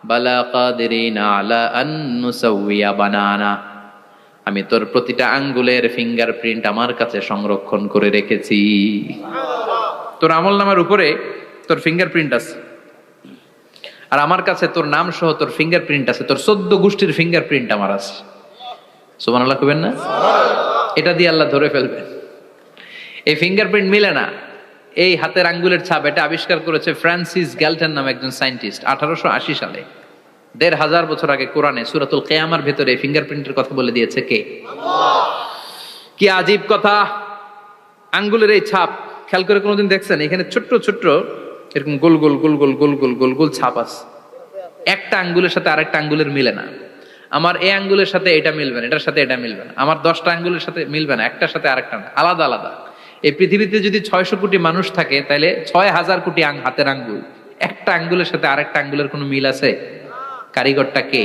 বালা কাদিরিনা আলা আন নুসাউইয়া বানানা। আমি তোর প্রতিটা আঙ্গুলের ফিঙ্গারপ্রিন্ট আমার কাছে সংরক্ষণ করে রেখেছি। তোর আমলনামার উপরে তোর ফিঙ্গারপ্রিন্ট আছে, আর আমার কাছে তোর নাম সহ তোর ফিঙ্গারপ্রিন্ট আছে, তোর 14 গোষ্ঠীর ফিঙ্গারপ্রিন্ট আমার আছে। সুবহানাল্লাহ কইবেন না? এটা দিয়ে আল্লাহ ধরে ফেলবেন। এই ফিঙ্গারপ্রিন্ট মিলে না, এই হাতের আঙ্গুলের ছাপ, এটা আবিষ্কার করেছে ফ্রান্সিস গ্যালটন নামে একজন সায়েন্টিস্ট 1880 সালে। 1500 বছর আগে কোরআনে সূরাতুল কিয়ামার ভেতরে ফিঙ্গারপ্রিন্টের কথা বলে দিয়েছে কে? আল্লাহ। কি আজীব কথা! আঙ্গুলের এই ছাপ খেয়াল করে কোনোদিন দেখছেন? এখানে ছোট্ট ছোট্ট এরকম গোল গোল গোল গোল গোল গোল গোল গোল ছাপ আছে, একটা আঙ্গুলের সাথে আরেকটা আঙ্গুলের মিলে না। আমার এই আঙ্গুলের সাথে এটা মিলবে না, এটার সাথে এটা মিলবে না, আমার 10টা আঙ্গুলের সাথে মিলবে না, একটার সাথে আরেকটা না, আলাদা আলাদা। এই পৃথিবীতে যদি 600 কোটি মানুষ থাকে তাহলে 6000 কোটি হাতের আঙ্গুল, একটা আঙ্গুলের সাথে আরেকটা আঙ্গুলের কোনো মিল আছে? কারিগরটা কে?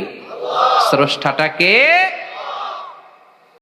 স্রষ্টাটা কে?